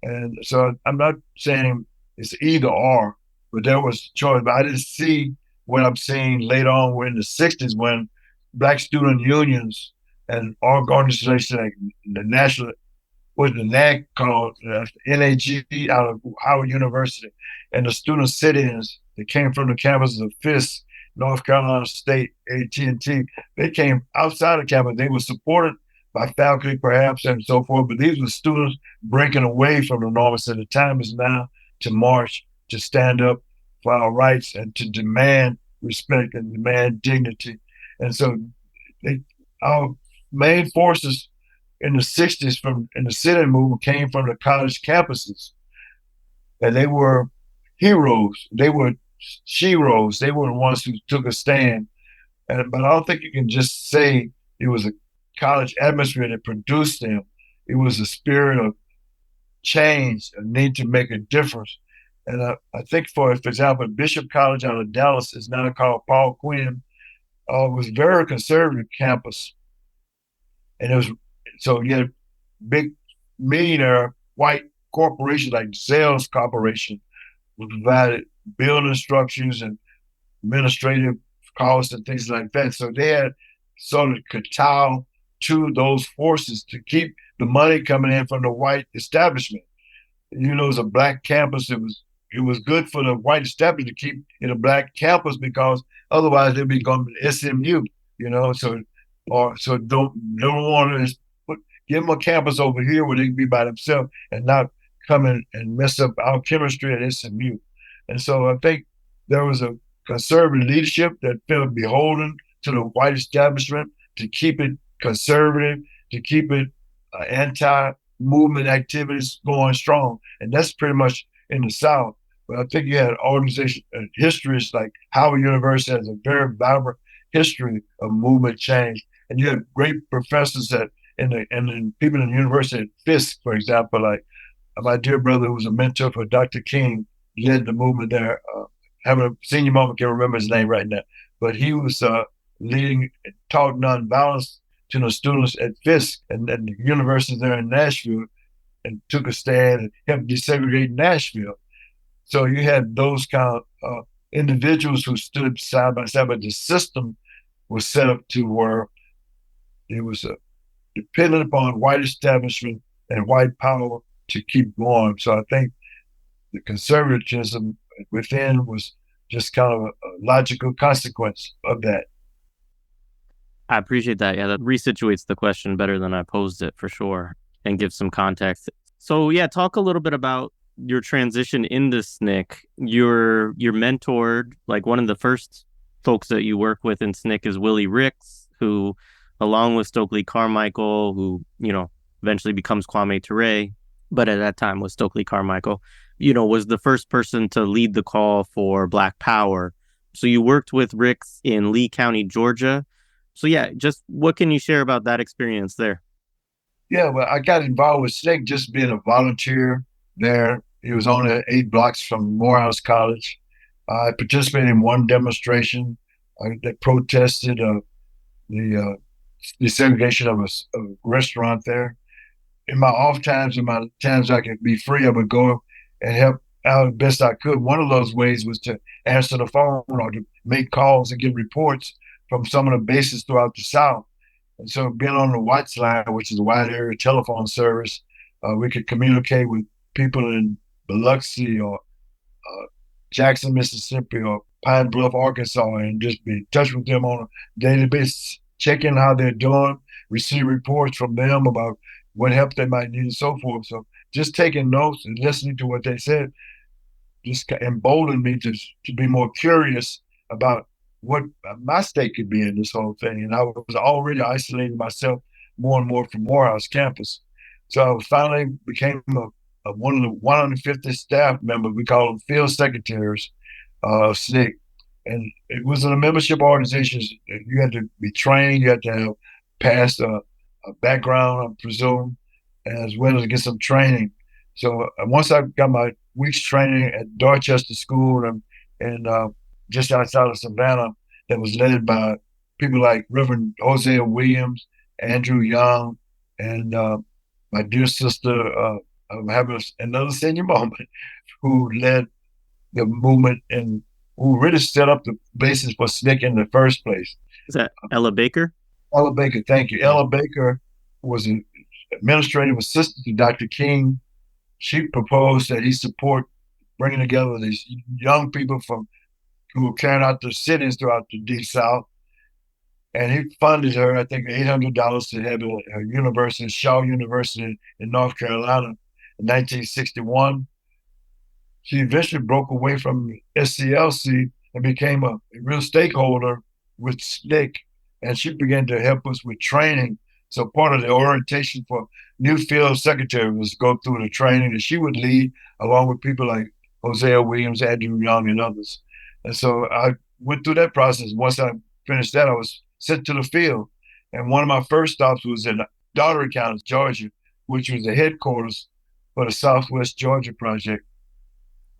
And so I'm not saying it's either or, but there was choice. But I didn't see what I'm seeing later on in the 60s, when Black student unions and organizations like the National, what the NAG called, NAG, out of Howard University, and the student sit-ins that came from the campuses of Fisk, North Carolina State, AT&T, they came outside of campus. They were supported by faculty, perhaps, and so forth. But these were students breaking away from the norms. So the time is now to march, to stand up for our rights, and to demand respect and demand dignity. And so our main forces in the 60s in the sit-in movement came from the college campuses. And they were heroes. They were sheroes. They were the ones who took a stand. But I don't think you can just say it was a college atmosphere that produced them. It was a spirit of change, a need to make a difference. And I think, for example, Bishop College out of Dallas is now called Paul Quinn. Was a very conservative campus. And you had big millionaire white corporations like Zales Corporation, who provided building structures and administrative costs and things like that. So they had sort of kowtow to those forces to keep the money coming in from the white establishment. You know, it was a black campus. It was good for the white establishment to keep in a black campus because otherwise they'd be going to SMU. You know, so don't want to give them a campus over here where they can be by themselves and not come in and mess up our chemistry at SMU. And so I think there was a conservative leadership that felt beholden to the white establishment to keep it conservative, to keep it anti-movement activities going strong. And that's pretty much in the South. But I think you had organizations, histories like Howard University has a very vibrant history of movement change. And you had great professors and people in the university at Fisk, for example, like my dear brother, who was a mentor for Dr. King, led the movement there. Having a senior moment, can't remember his name right now, but he was leading, taught nonviolence to the students at Fisk and the university there in Nashville, and took a stand and helped desegregate Nashville. So you had those kind of individuals who stood side by side, but the system was set up to where it was dependent upon white establishment and white power to keep going. So I think the conservatism within was just kind of a logical consequence of that. I appreciate that. Yeah, that resituates the question better than I posed it for sure and gives some context. So yeah, talk a little bit about your transition into SNCC. You're mentored, like one of the first folks that you work with in SNCC is Willie Ricks, who, along with Stokely Carmichael, who, eventually becomes Kwame Ture, but at that time was Stokely Carmichael, was the first person to lead the call for Black Power. So you worked with Ricks in Lee County, Georgia. So yeah, just what can you share about that experience there? Yeah, well, I got involved with SNCC just being a volunteer there. It was only 8 blocks from Morehouse College. I participated in one demonstration that protested the desegregation of a restaurant there. In my off times, in my times I could be free, I would go and help out as best I could. One of those ways was to answer the phone or to make calls and get reports from some of the bases throughout the South. And so being on the WATS line, which is a wide area telephone service, we could communicate with people in Biloxi or Jackson, Mississippi, or Pine Bluff, Arkansas, and just be in touch with them on a daily basis, checking how they're doing, receive reports from them about what help they might need and so forth. So just taking notes and listening to what they said just emboldened me to be more curious about what my stake could be in this whole thing. And I was already isolating myself more and more from Morehouse campus. So I finally became one of the 150 staff members. We call them field secretaries of SNCC. And it was a membership organization. You had to be trained. You had to have passed a background, I presume, as well as get some training. So once I got my week's training at Dorchester School and just outside of Savannah, that was led by people like Reverend Hosea Williams, Andrew Young, and my dear sister, I'm having another senior moment, who led the movement and who really set up the basis for SNCC in the first place. Is that Ella Baker? Ella Baker, thank you. Ella Baker was an administrative assistant to Dr. King. She proposed that he support bringing together these young people who were carrying out their cities throughout the Deep South. And he funded her, I think, $800 to have a university, Shaw University in North Carolina in 1961. She eventually broke away from SCLC and became a real stakeholder with SNCC. And she began to help us with training. So part of the orientation for new field secretary was go through the training that she would lead, along with people like Hosea Williams, Andrew Young, and others. And so I went through that process. Once I finished that, I was sent to the field. And one of my first stops was in Daugherty County, Georgia, which was the headquarters for the Southwest Georgia Project.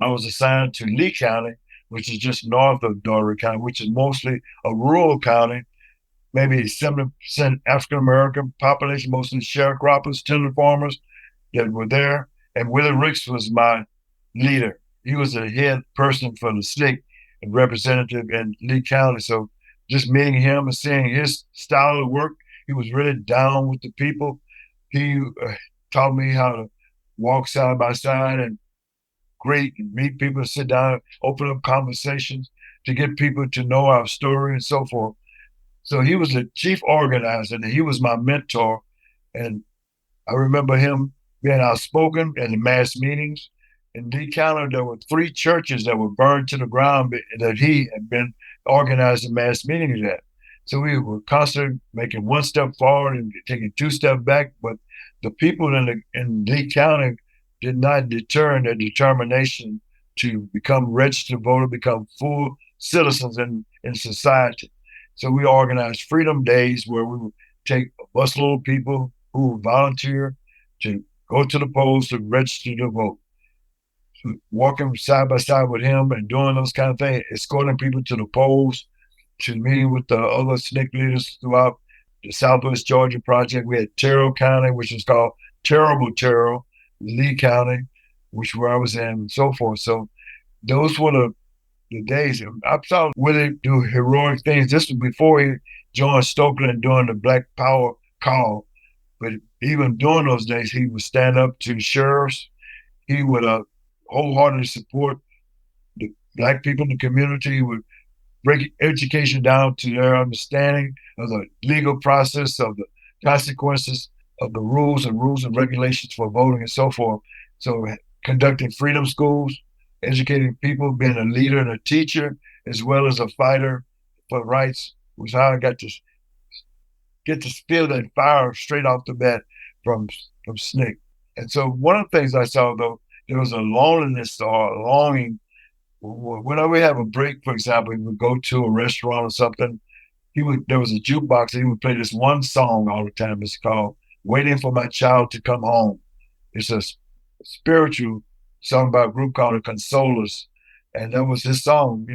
I was assigned to Lee County, which is just north of Daugherty County, which is mostly a rural county, maybe 70% African-American population, mostly sharecroppers, timber farmers that were there. And Willie Ricks was my leader. He was the head person for the SNCC and representative in Lee County. So just meeting him and seeing his style of work, he was really down with the people. He taught me how to walk side by side and greet and meet people, sit down, open up conversations to get people to know our story and so forth. So he was the chief organizer and he was my mentor. And I remember him being outspoken in the mass meetings. In Lee County, there were 3 churches that were burned to the ground that he had been organizing mass meetings at. So we were constantly making one step forward and taking 2 steps back. But the people in Lee County did not deter their determination to become registered voters, become full citizens in society. So we organized Freedom Days where we would take a busload of people who would volunteer to go to the polls to register to vote. So walking side by side with him and doing those kind of things, escorting people to the polls, to meeting with the other SNCC leaders throughout the Southwest Georgia Project. We had Terrell County, which is called Terrible Terrell, Lee County, which where I was in, and so forth. So those were the days. I saw Willie do heroic things. This was before he joined Stokely and doing the Black Power call. But even during those days, he would stand up to sheriffs. He would wholeheartedly support the Black people in the community. He would break education down to their understanding of the legal process, of the consequences of the rules and regulations for voting and so forth. So conducting freedom schools, educating people, being a leader and a teacher, as well as a fighter for rights, was how I got to get to feel that fire straight off the bat from SNCC. And so one of the things I saw, though, there was a loneliness or a longing. Whenever we have a break, for example, we would go to a restaurant or something, there was a jukebox and he would play this one song all the time. It's called Waiting for My Child to Come Home. It's a spiritual song by a group called the Consolers. And that was his song,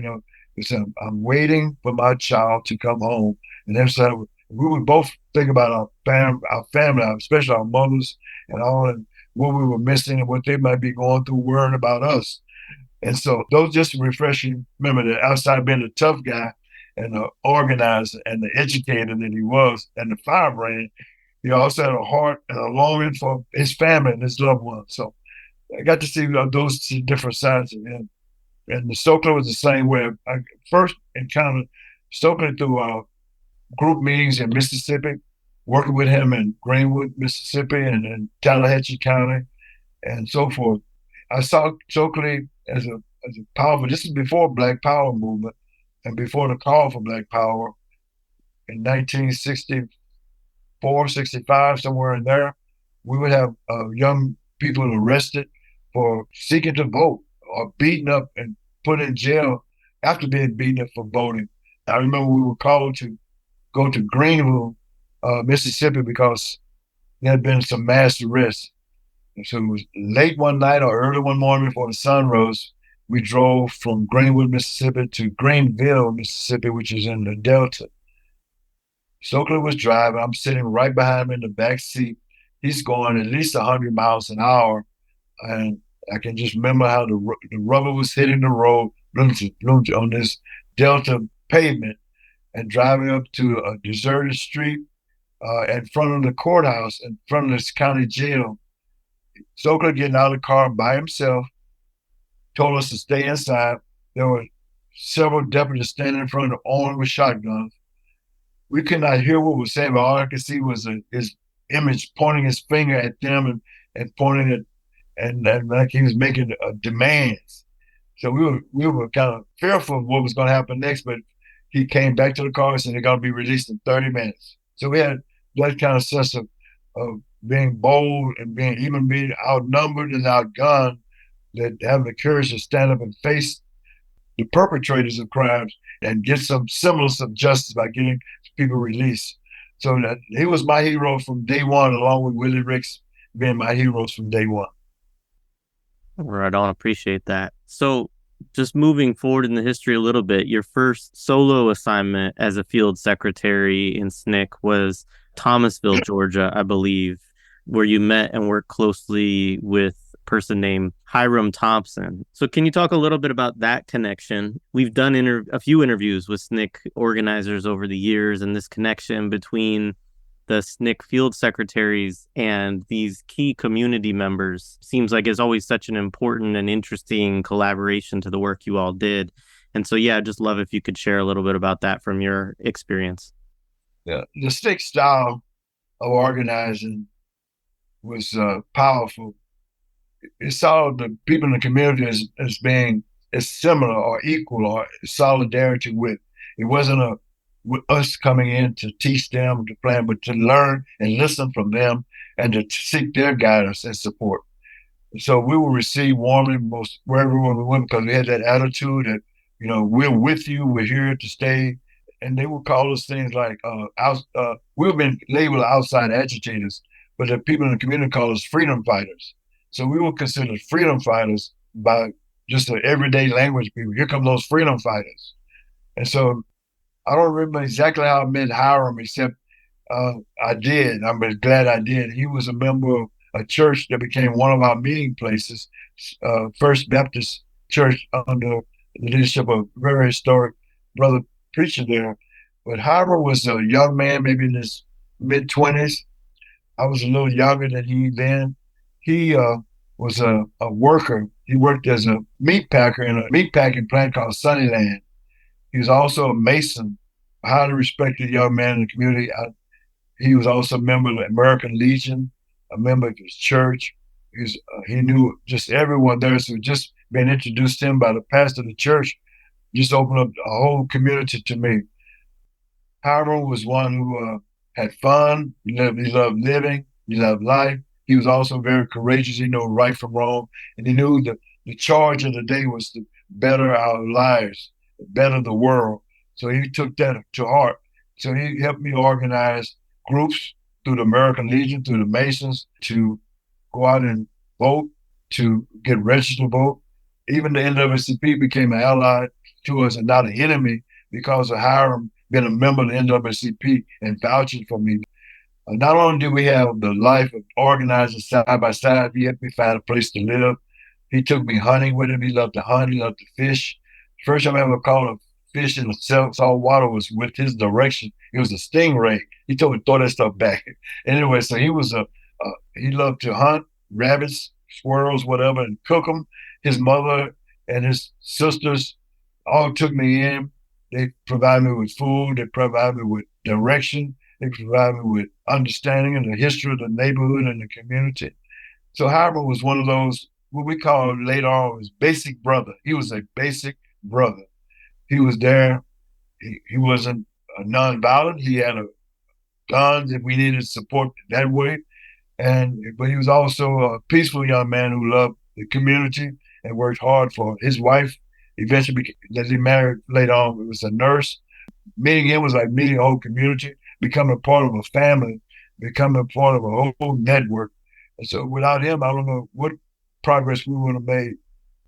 It's I'm waiting for my child to come home. And then so we would both think about our family, especially our mothers and all, and what we were missing and what they might be going through, worrying about us. And so those just refreshing. Remember that outside being the tough guy and the organizer and the educator that he was and the firebrand, he also had a heart and a longing for his family and his loved ones. So I got to see those 2 different sides of him. And the Stokely was the same way. I first encountered Stokely through group meetings in Mississippi, working with him in Greenwood, Mississippi, and in Tallahatchie County, and so forth. I saw Stokely as a powerful. This is before Black Power movement, and before the call for Black Power in 1964, 65, somewhere in there. We would have young people arrested for seeking to vote or beaten up and put in jail after being beaten up for voting. I remember we were called to go to Greenwood, Mississippi, because there had been some mass arrests. And so it was late one night or early one morning before the sun rose. We drove from Greenwood, Mississippi to Greenville, Mississippi, which is in the Delta. Stokely was driving. I'm sitting right behind him in the back seat. He's going at least 100 miles an hour. And I can just remember how the rubber was hitting the road on this Delta pavement, and driving up to a deserted street in front of the courthouse, in front of this county jail. Stokely getting out of the car by himself, told us to stay inside. There were several deputies standing in front of ourney with shotguns. We could not hear what was saying, but all I could see was his image pointing his finger at them and pointing it, and like he was making demands. So we were kind of fearful of what was going to happen next, but he came back to the car and said they're going to be released in 30 minutes. So we had that kind of sense of being bold and being outnumbered and outgunned, that having the courage to stand up and face the perpetrators of crimes and get some semblance of justice by getting people released. So that he was my hero from day one, along with Willie Ricks being my heroes from day one. Right on. Appreciate that. So just moving forward in the history a little bit, your first solo assignment as a field secretary in SNCC was Thomasville, Georgia, I believe, where you met and worked closely with a person named Hiram Thompson. So can you talk a little bit about that connection? We've done a few interviews with SNCC organizers over the years, and this connection between the SNCC field secretaries and these key community members seems like is always such an important and interesting collaboration to the work you all did. And so, yeah, I'd just love if you could share a little bit about that from your experience. Yeah, the SNCC style of organizing was powerful. It saw the people in the community as being as similar or equal or solidarity with. It wasn't with us coming in to teach them to plan, but to learn and listen from them and to seek their guidance and support. So we will receive warmly most wherever we went because we had that attitude that, we're with you, we're here to stay. And they would call us things like, we've been labeled outside agitators, but the people in the community call us freedom fighters. So we were considered freedom fighters by just the everyday language people. Here come those freedom fighters. And so I don't remember exactly how I met Hiram, except I did. I'm glad I did. He was a member of a church that became one of our meeting places, First Baptist Church, under the leadership of a very historic brother preacher there. But Hiram was a young man, maybe in his mid-20s. I was a little younger than he then. He was a worker. He worked as a meat packer in a meat packing plant called Sunnyland. He was also a Mason, a highly respected young man in the community. He was also a member of the American Legion, a member of his church. He knew just everyone there. So just being introduced to him by the pastor of the church just opened up a whole community to me. Hiram was one who had fun. He loved living. He loved life. He was also very courageous. He knew right from wrong. And he knew that the charge of the day was to better our lives, better the world. So he took that to heart. So he helped me organize groups through the American Legion, through the Masons, to go out and vote, to get registered to vote. Even the NAACP became an ally to us and not an enemy because of Hiram being a member of the NAACP and vouching for me. Not only did we have the life of organizing side by side, he helped me find a place to live. He took me hunting with him. He loved to hunt. He loved to fish. First time I ever caught a fish in the salt water was with his direction. It was a stingray. He told me to throw that stuff back. Anyway, so he loved to hunt rabbits, squirrels, whatever, and cook them. His mother and his sisters all took me in. They provided me with food. They provided me with direction. They provided me with understanding of the history of the neighborhood and the community. So Hiram was one of those, what we call later on, his basic brother. He was a basic brother. He was there. He wasn't nonviolent. He had a gun if we needed support that way. But he was also a peaceful young man who loved the community and worked hard for his wife. Eventually, that he married later on, was a nurse. Meeting him was like meeting a whole community, becoming a part of a family, becoming a part of a whole network. And so without him, I don't know what progress we would have made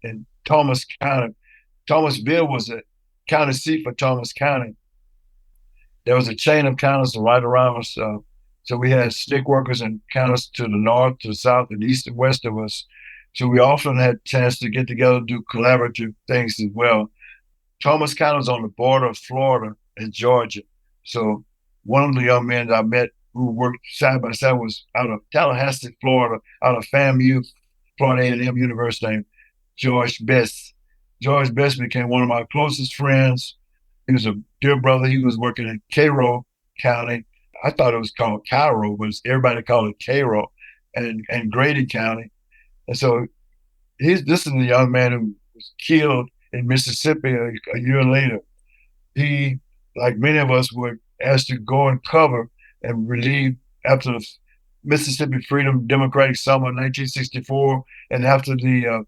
in Thomas County. Thomasville was a county seat for Thomas County. There was a chain of counties right around us. So we had stick workers and counties to the north, to the south, and east and west of us. So we often had a chance to get together and do collaborative things as well. Thomas County was on the border of Florida and Georgia. So one of the young men that I met who worked side by side was out of Tallahassee, Florida, out of FAMU, Florida A&M University, named George Best. George Best became one of my closest friends. He was a dear brother. He was working in Cairo County. I thought it was called Cairo, but everybody called it Cairo, and Grady County. And so this is a young man who was killed in Mississippi a year later. He, like many of us, were asked to go and cover and relieve after the Mississippi Freedom Democratic Summer in 1964 and after the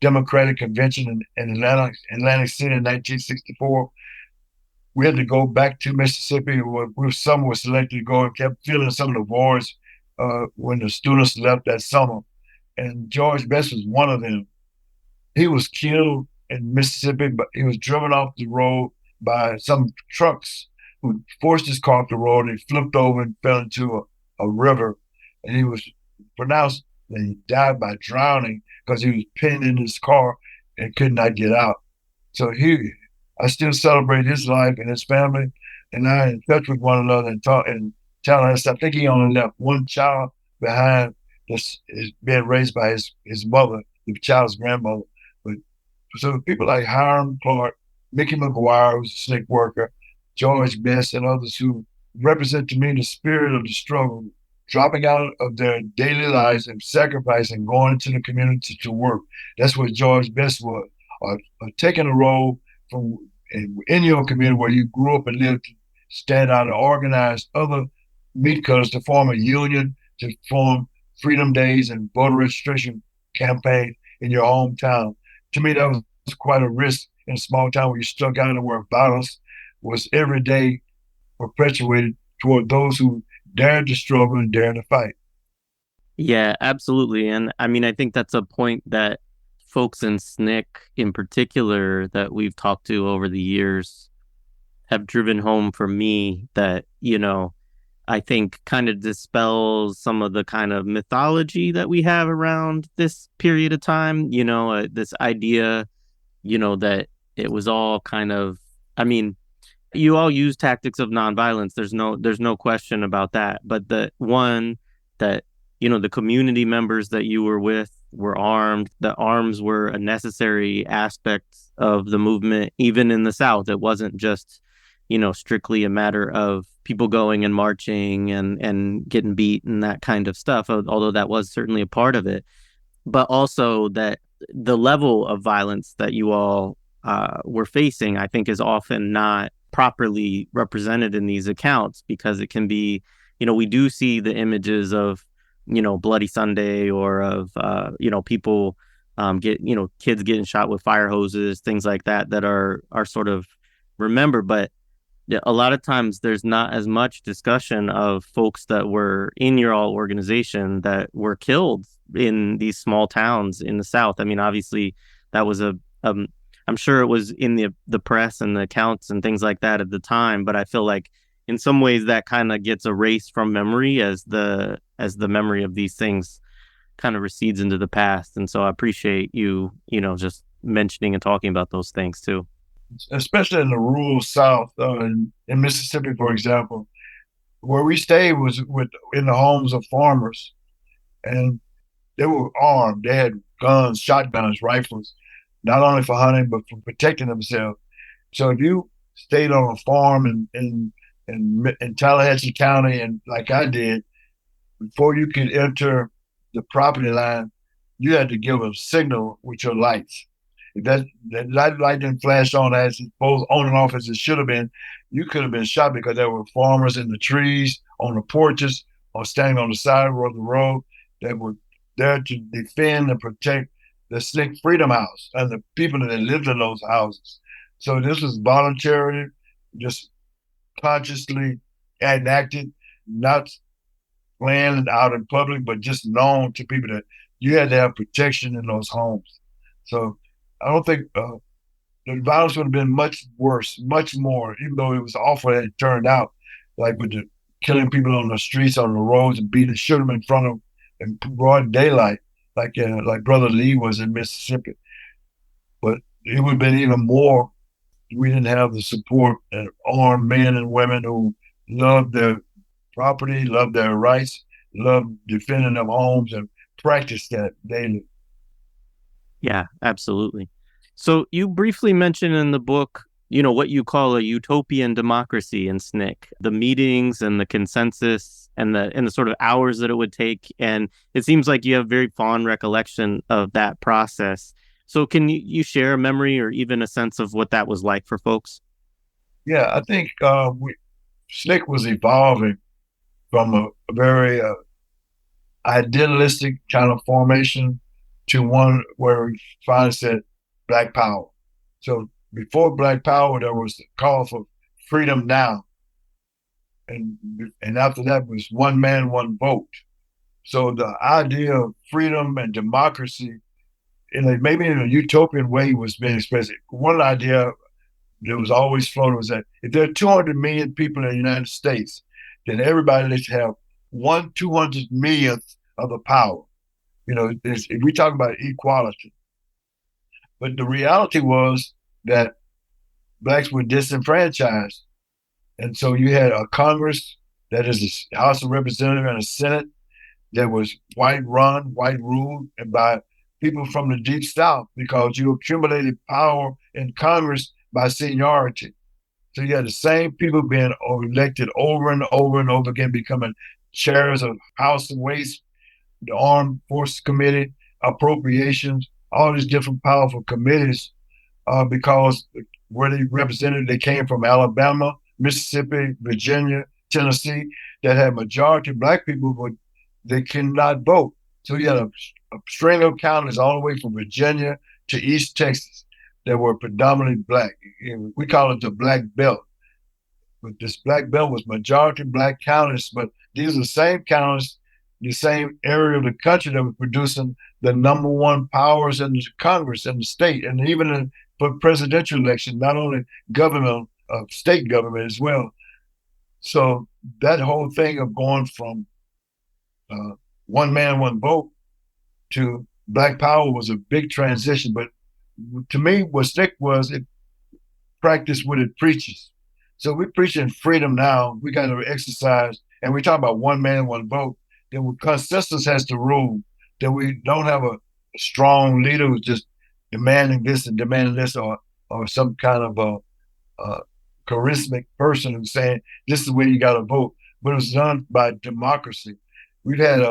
Democratic Convention in Atlantic City in 1964. We had to go back to Mississippi where some were selected to go and kept filling some of the voids when the students left that summer. And George Best was one of them. He was killed in Mississippi, but he was driven off the road by some trucks who forced his car off the road. And he flipped over and fell into a river. And he was pronounced that he died by drowning because he was pinned in his car and could not get out. So I still celebrate his life and his family, and I in touch with one another and talk and Tallahassee. I think he only left one child behind that's is being raised by his mother, the child's grandmother. But so people like Hiram Clark, Mickey McGuire, who's a SNCC worker, George Best, and others who represent to me the spirit of the struggle, dropping out of their daily lives and sacrificing, going into the community to work. That's what George Best was, or taking a role from in your community where you grew up and lived, to stand out and organize other meat cutters to form a union, to form freedom days and voter registration campaign in your hometown. To me, that was quite a risk in a small town where you stuck out and where violence was every day perpetuated toward those who dared to struggle and dared to fight. Yeah, absolutely. And I mean, I think that's a point that folks in SNCC in particular that we've talked to over the years have driven home for me that, I think kind of dispels some of the kind of mythology that we have around this period of time, this idea, that it was all kind of, I mean, you all use tactics of nonviolence. There's no question about that. But the one that, the community members that you were with were armed. The arms were a necessary aspect of the movement, even in the South. It wasn't just, strictly a matter of people going and marching and getting beat and that kind of stuff, although that was certainly a part of it. But also that the level of violence that you all were facing, I think, is often not properly represented in these accounts, because it can be, we do see the images of, Bloody Sunday, or of, people kids getting shot with fire hoses, things like that are sort of remembered. But a lot of times there's not as much discussion of folks that were in your all organization that were killed in these small towns in the South. I mean, obviously that was I'm sure it was in the press and the accounts and things like that at the time, but I feel like in some ways that kind of gets erased from memory as the memory of these things kind of recedes into the past. And so I appreciate you, just mentioning and talking about those things too. Especially in the rural South, in Mississippi, for example, where we stayed was in the homes of farmers, and they were armed. They had guns, shotguns, rifles, not only for hunting but for protecting themselves. So if you stayed on a farm in Tallahatchie County, and like I did, before you could enter the property line, you had to give a signal with your lights. If that light didn't flash on as it's both on and off as it should have been, you could have been shot, because there were farmers in the trees, on the porches, or standing on the side of the road that were there to defend and protect the SNCC Freedom House and the people that lived in those houses. So this was voluntary, just consciously enacted, not planned out in public, but just known to people that you had to have protection in those homes. So I don't think the violence would have been much worse, much more, even though it was awful that it turned out, like with the killing people on the streets, on the roads, and beating, shooting them in front of in broad daylight, like Brother Lee was in Mississippi. But it would have been even more. We didn't have the support and armed men and women who loved their property, loved their rights, loved defending their homes, and practiced that daily. Yeah, absolutely. So you briefly mentioned in the book, what you call a utopian democracy in SNCC, the meetings and the consensus and the sort of hours that it would take. And it seems like you have very fond recollection of that process. So can you share a memory or even a sense of what that was like for folks? Yeah, I think SNCC was evolving from a very idealistic kind of formation to one where we finally said Black Power. So before Black Power, there was the call for freedom now. And after that was one man, one vote. So the idea of freedom and democracy, maybe in a utopian way, was being expressed. One idea that was always floating was that if there are 200 million people in the United States, then everybody should have 1/200 millionth of the power. If we talk about equality. But the reality was that blacks were disenfranchised. And so you had a Congress that is a House of Representatives and a Senate that was white run, white ruled, and by people from the Deep South, because you accumulated power in Congress by seniority. So you had the same people being elected over and over and over again, becoming chairs of House and Ways, the Armed Forces Committee, Appropriations, all these different powerful committees, because where they represented, they came from Alabama, Mississippi, Virginia, Tennessee, that had majority Black people, but they cannot vote. So you had a string of counties all the way from Virginia to East Texas that were predominantly Black. We call it the Black Belt. But this Black Belt was majority Black counties, but these are the same counties, the same area of the country that was producing the number one powers in the Congress and the state, and even for presidential election, not only government, state government as well. So that whole thing of going from one man, one vote to Black power was a big transition. But to me, what stick was it practiced what it preaches. So we're preaching freedom now. We got to exercise, and we talk about one man, one vote. Then consensus has to rule. That we don't have a strong leader who's just demanding this and demanding this, or some kind of a charismatic person who's saying this is where you got to vote. But it was done by democracy. We've had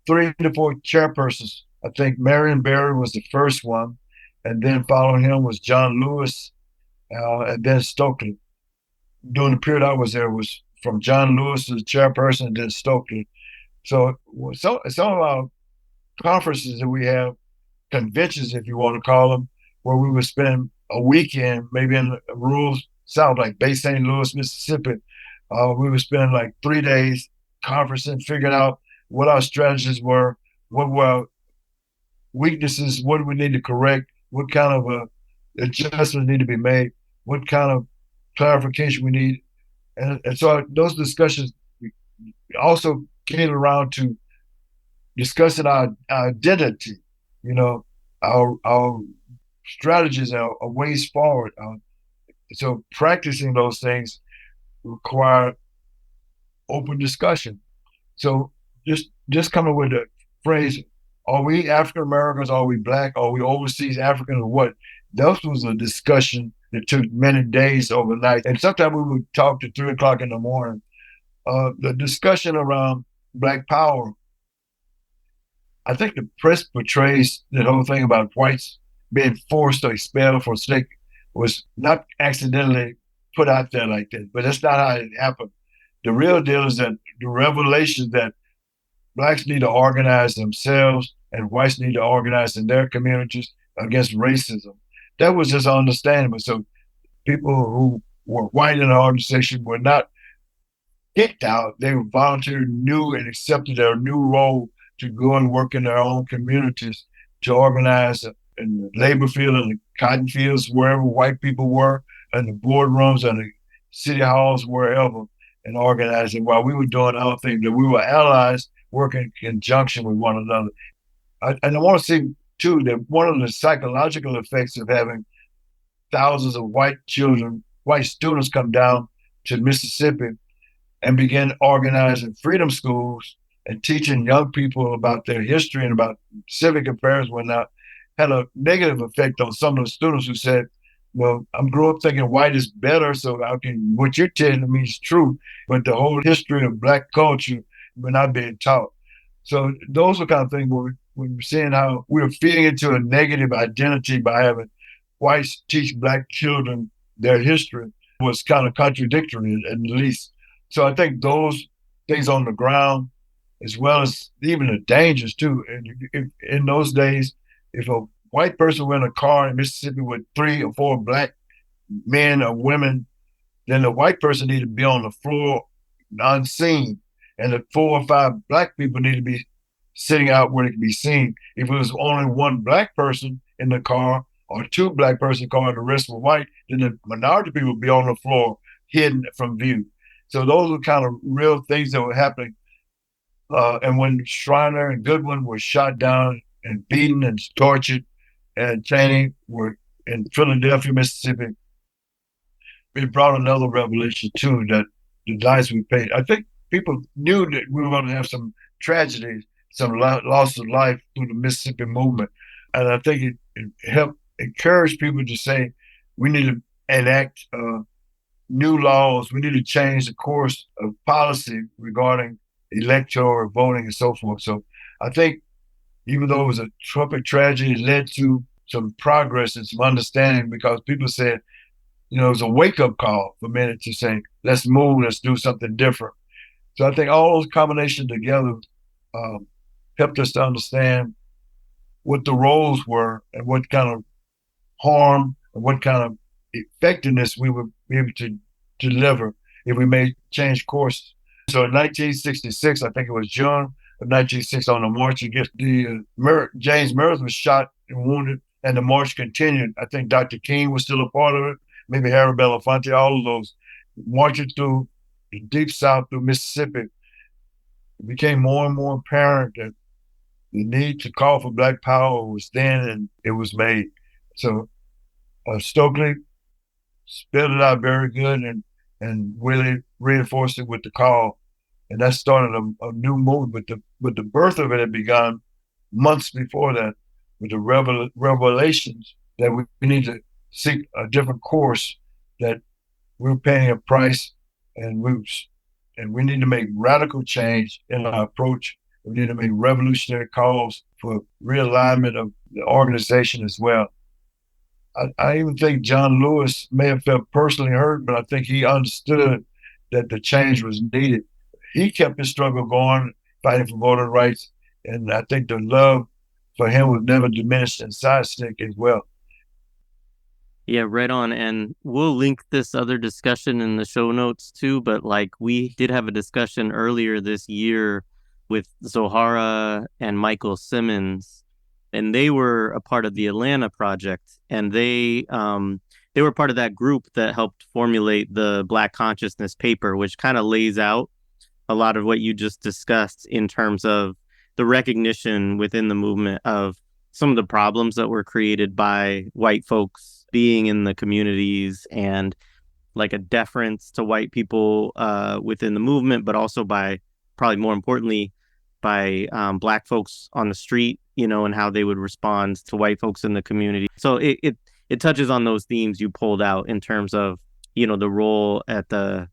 3 to 4 chairpersons. I think Marion Barry was the first one, and then following him was John Lewis, and then Stokely. During the period I was there, was from John Lewis to the chairperson, and then Stokely. So some of our conferences that we have, conventions, if you want to call them, where we would spend a weekend, maybe in the rural South, like Bay St. Louis, Mississippi. We would spend like 3 days conferencing, figuring out what our strategies were, what were our weaknesses, what do we need to correct, what kind of adjustments need to be made, what kind of clarification we need. And so those discussions also came around to discussing our identity, our strategies, our ways forward. So practicing those things require open discussion. So just coming with the phrase, are we African Americans? Are we Black? Are we overseas African, or what? That was a discussion that took many days overnight. And sometimes we would talk to 3 o'clock in the morning. The discussion around Black power, I think the press portrays the whole thing about whites being forced or expelled for slick was not accidentally put out there like that, but that's not how it happened. The real deal is that the revelation that Blacks need to organize themselves and whites need to organize in their communities against racism. That was just understandable. So people who were white in the organization were not kicked out. They voluntarily knew and accepted their new role to go and work in their own communities, to organize in the labor field and the cotton fields, wherever white people were, and the boardrooms and the city halls, wherever, and organizing while we were doing our thing, that we were allies working in conjunction with one another. And I want to say, too, that one of the psychological effects of having thousands of white children, white students come down to Mississippi and begin organizing freedom schools and teaching young people about their history and about civic affairs and whatnot, had a negative effect on some of the students who said, well, I grew up thinking white is better, so what you're telling me is true, but the whole history of Black culture, we're not being taught. So those are kind of things where we're seeing how we're feeding into a negative identity by having whites teach Black children their history was kind of contradictory, at least. So I think those things on the ground, as well as even the dangers too. And in those days, if a white person were in a car in Mississippi with 3 or 4 Black men or women, then the white person needed to be on the floor unseen. And the 4 or 5 Black people need to be sitting out where they can be seen. If it was only 1 Black person in the car or 2 Black person in the car and the rest were white, then the minority people would be on the floor hidden from view. So those were kind of real things that were happening. And when Shriner and Goodwin were shot down and beaten and tortured, and Cheney were in Philadelphia, Mississippi, it brought another revelation too, that the lives we paid. I think people knew that we were going to have some tragedies, some loss of life through the Mississippi movement. And I think it helped encourage people to say, we need to enact new laws. We need to change the course of policy regarding electoral voting and so forth. So I think even though it was a tropic tragedy, it led to some progress and some understanding, because people said, it was a wake-up call for many to say, let's move, let's do something different. So I think all those combinations together helped us to understand what the roles were and what kind of harm and what kind of effectiveness we would be able to deliver if we made change course. So in 1966, I think it was June of 1966, on the march against James Meredith was shot and wounded, and the march continued. I think Dr. King was still a part of it, maybe Harry Belafonte, all of those marching through the deep South, through Mississippi. It became more and more apparent that the need to call for Black power was then, and it was made. So Stokely spelled it out very good and really reinforced it with the call. And that started a new movement. But the birth of it had begun months before that, with the revelations that we need to seek a different course, that we're paying a price, and we need to make radical change in our approach. We need to make revolutionary calls for realignment of the organization as well. I even think John Lewis may have felt personally hurt, but I think he understood that the change was needed. He kept his struggle going, fighting for voting rights, and I think the love for him was never diminished in SNCC as well. Yeah, right on. And we'll link this other discussion in the show notes too, but we did have a discussion earlier this year with Zohara and Michael Simmons, and they were a part of the Atlanta Project, and they were part of that group that helped formulate the Black Consciousness paper, which kind of lays out a lot of what you just discussed in terms of the recognition within the movement of some of the problems that were created by white folks being in the communities, and a deference to white people within the movement, but also by, probably more importantly, by Black folks on the street, and how they would respond to white folks in the community. So it touches on those themes you pulled out in terms of, the role at the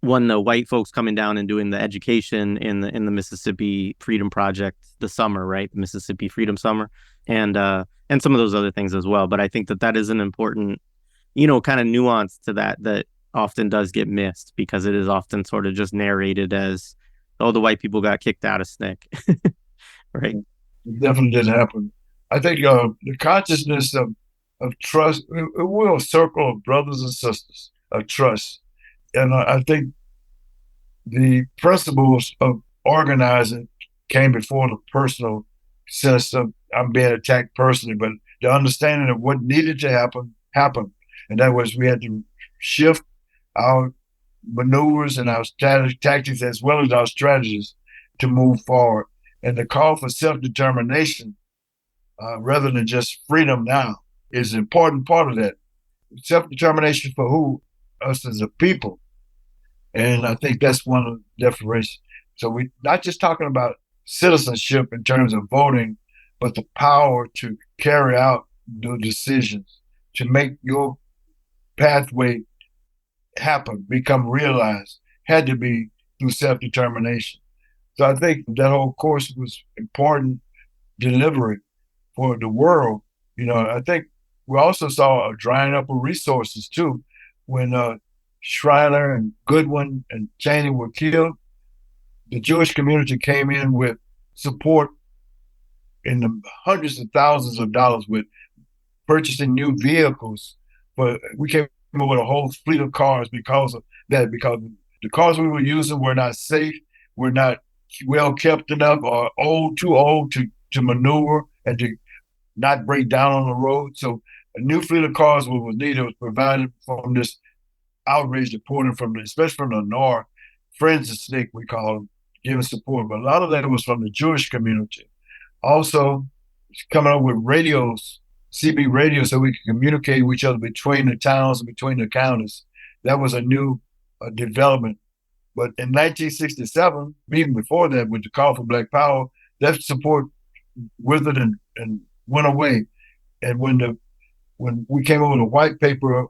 white folks coming down and doing the education in the Mississippi Freedom Project, the summer, right? The Mississippi Freedom Summer, and some of those other things as well. But I think that is an important, kind of nuance to that often does get missed, because it is often sort of just narrated as, oh, the white people got kicked out of SNCC, right? It definitely didn't happen. I think the consciousness of trust, we're a circle of brothers and sisters of trust. And I think the principles of organizing came before the personal sense of I'm being attacked personally, but the understanding of what needed to happen happened. And that was, we had to shift our maneuvers and our tactics as well as our strategies to move forward. And the call for self-determination, rather than just freedom now, is an important part of that. Self-determination for who? Us as a people. And I think that's one of the differences. So we're not just talking about citizenship in terms of voting, but the power to carry out the decisions, to make your pathway happen, become realized, had to be through self-determination. So I think that whole course was important delivery for the world. I think we also saw a drying up of resources too. When Schuyler and Goodwin and Cheney were killed, the Jewish community came in with support in the hundreds of thousands of dollars with purchasing new vehicles. But we came up with a whole fleet of cars because of that, because the cars we were using were not safe, were not well kept enough, or too old to maneuver and to not break down on the road. So a new fleet of cars was needed, was provided from this outrage reporting from, especially from the North, friends of SNCC, we call them, giving support. But a lot of that was from the Jewish community. Also, coming up with radios, CB radios, so we could communicate with each other between the towns and between the counties. That was a new development. But in 1967, even before that, with the call for Black Power, that support withered and went away. And when we came over the white paper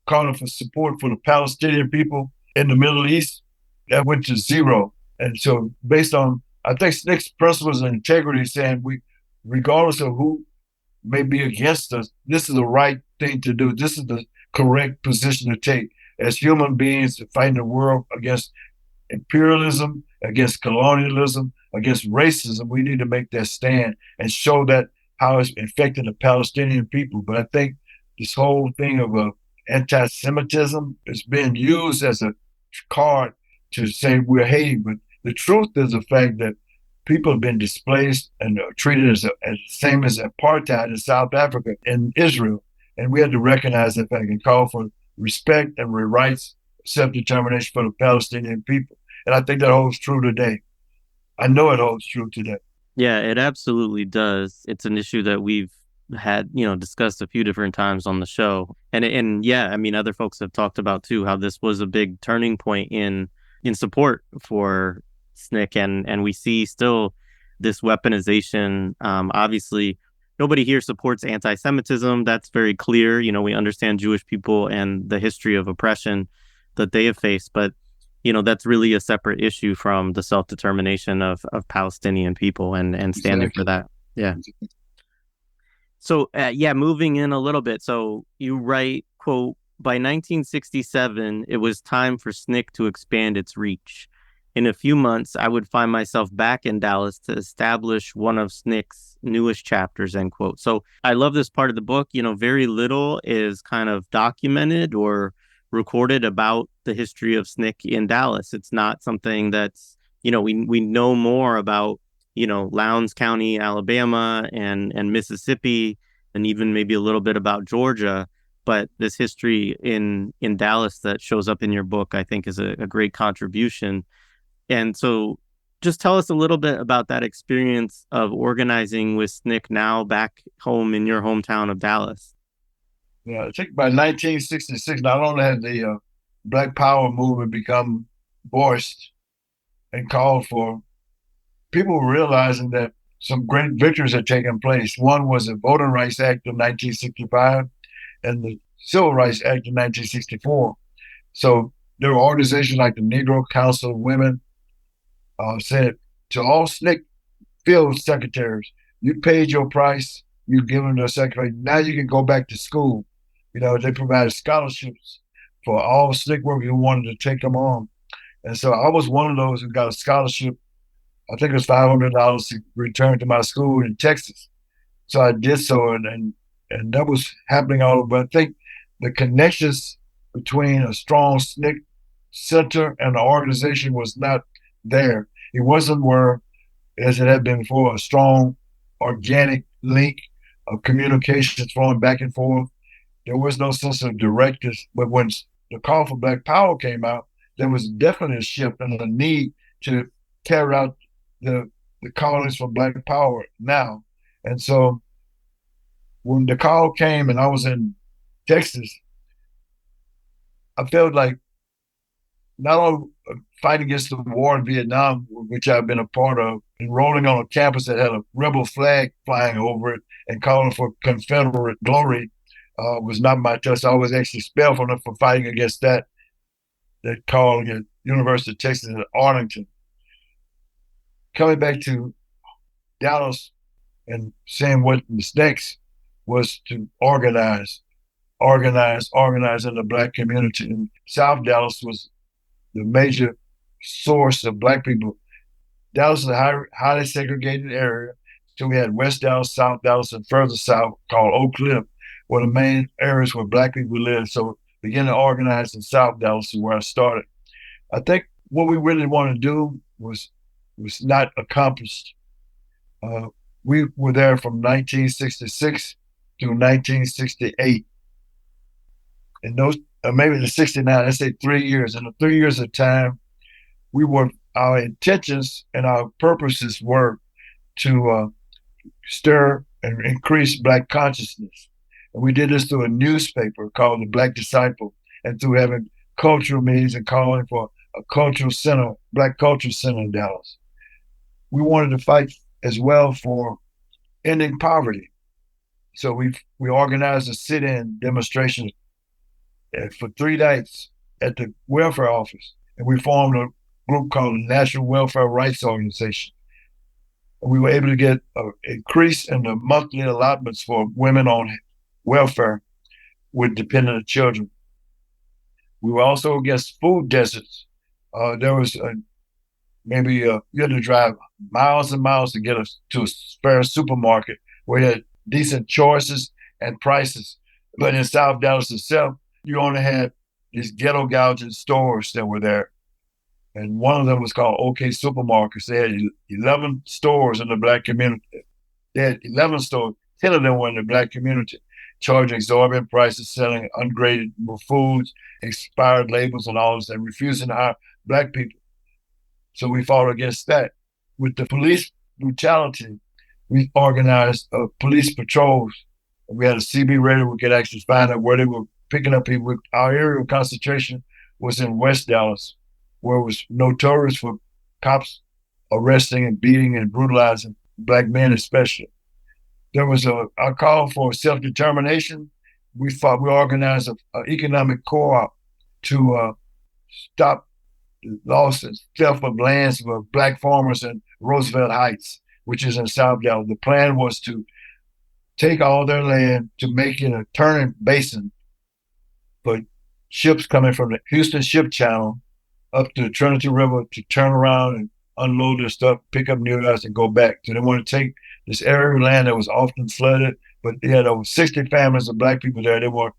calling for support for the Palestinian people in the Middle East, that went to zero. And so based on, I think, SNCC's principles of integrity, saying regardless of who may be against us, this is the right thing to do. This is the correct position to take as human beings fighting the world against imperialism, against colonialism, against racism. We need to make that stand and show that how it's affecting the Palestinian people. But I think this whole thing of anti-Semitism is being used as a card to say we're hating. But the truth is the fact that people have been displaced and treated as the same as apartheid in South Africa and Israel. And we had to recognize that fact and call for respect and rights, self-determination for the Palestinian people. And I think that holds true today. I know it holds true today. Yeah, it absolutely does. It's an issue that we've had, discussed a few different times on the show. And yeah, I mean, other folks have talked about too, how this was a big turning point in support for SNCC. And we see still this weaponization. Obviously, nobody here supports anti-Semitism. That's very clear. We understand Jewish people and the history of oppression that they have faced. But that's really a separate issue from the self-determination of Palestinian people and standing for that. Yeah. So, moving in a little bit. So you write, quote, by 1967, it was time for SNCC to expand its reach. In a few months, I would find myself back in Dallas to establish one of SNCC's newest chapters, end quote. So I love this part of the book. Very little is kind of documented or recorded about the history of SNCC in Dallas. It's not something that's, we know more about, Lowndes County, Alabama and Mississippi, and even maybe a little bit about Georgia. But this history in Dallas that shows up in your book, I think is a great contribution. And so just tell us a little bit about that experience of organizing with SNCC now back home in your hometown of Dallas. Yeah, I think by 1966, not only had the Black Power movement become voiced and called for, people were realizing that some great victories had taken place. One was the Voting Rights Act of 1965 and the Civil Rights Act of 1964. So there were organizations like the Negro Council of Women said to all SNCC field secretaries, you paid your price, you given to a secretary, now you can go back to school. They provided scholarships for all SNCC workers who wanted to take them on. And so I was one of those who got a scholarship. I think it was $500 to return to my school in Texas. So I did so, and that was happening all over. But I think the connections between a strong SNCC center and the organization was not there. It wasn't where, as it had been before, a strong organic link of communications flowing back and forth. There was no sense of directness. But when the call for Black Power came out, there was definitely a shift and a need to carry out the callings for Black Power now. And so when the call came and I was in Texas, I felt like not only fighting against the war in Vietnam, which I've been a part of, enrolling on a campus that had a rebel flag flying over it and calling for Confederate glory was not my touch. I was actually expelled from it for fighting against that call against University of Texas at Arlington. Coming back to Dallas and saying what was next was to organize in the Black community. And South Dallas was the major source of Black people. Dallas is a highly segregated area. So we had West Dallas, South Dallas, and further south called Oak Cliff were the main areas where Black people lived. So beginning to organize in South Dallas is where I started. I think what we really wanted to do was not accomplished. We were there from 1966 to 1968. And those, maybe the 69, let's say 3 years. In the 3 years of time, our intentions and our purposes were to stir and increase Black consciousness. And we did this through a newspaper called The Black Disciple and through having cultural meetings and calling for a cultural center, Black cultural center in Dallas. We wanted to fight as well for ending poverty. So we organized a sit-in demonstration for 3 nights at the welfare office. And we formed a group called the National Welfare Rights Organization. And we were able to get an increase in the monthly allotments for women on welfare with dependent children. We were also against food deserts. There was you had to drive miles and miles to get to a fair supermarket where you had decent choices and prices. But in South Dallas itself, you only had these ghetto gouging stores that were there. And one of them was called OK Supermarkets. They had 11 stores in the Black community. They had 11 stores. 10 of them were in the Black community, charging exorbitant prices, selling ungraded foods, expired labels and all this, and refusing to hire Black people. So we fought against that. With the police brutality, we organized police patrols. We had a CB radio. We could actually find out where they were picking up people. Our area of concentration was in West Dallas, where it was notorious for cops arresting and beating and brutalizing Black men especially. There was a call for self-determination. We organized an economic co-op to stop the loss and theft of lands for Black farmers in Roosevelt Heights, which is in South Dallas. The plan was to take all their land to make it a turning basin for ships coming from the Houston Ship Channel up to the Trinity River to turn around and unload their stuff, pick up new guys and go back. So they want to take this area of land that was often flooded, but they had over 60 families of Black people there. They were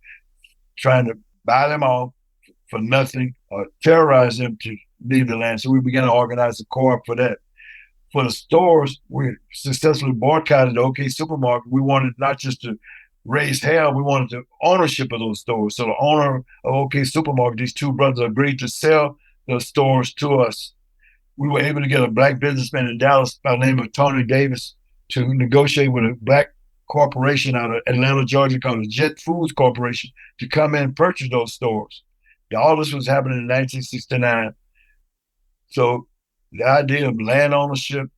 trying to buy them off for nothing or terrorize them to leave the land. So we began to organize a co-op for that. For the stores, we successfully boycotted the OK Supermarket. We wanted not just to raise hell, we wanted the ownership of those stores. So the owner of OK Supermarket, these 2 brothers, agreed to sell the stores to us. We were able to get a Black businessman in Dallas by the name of Tony Davis to negotiate with a Black corporation out of Atlanta, Georgia called the Jet Foods Corporation to come in and purchase those stores. All this was happening in 1969. So the idea of land ownership,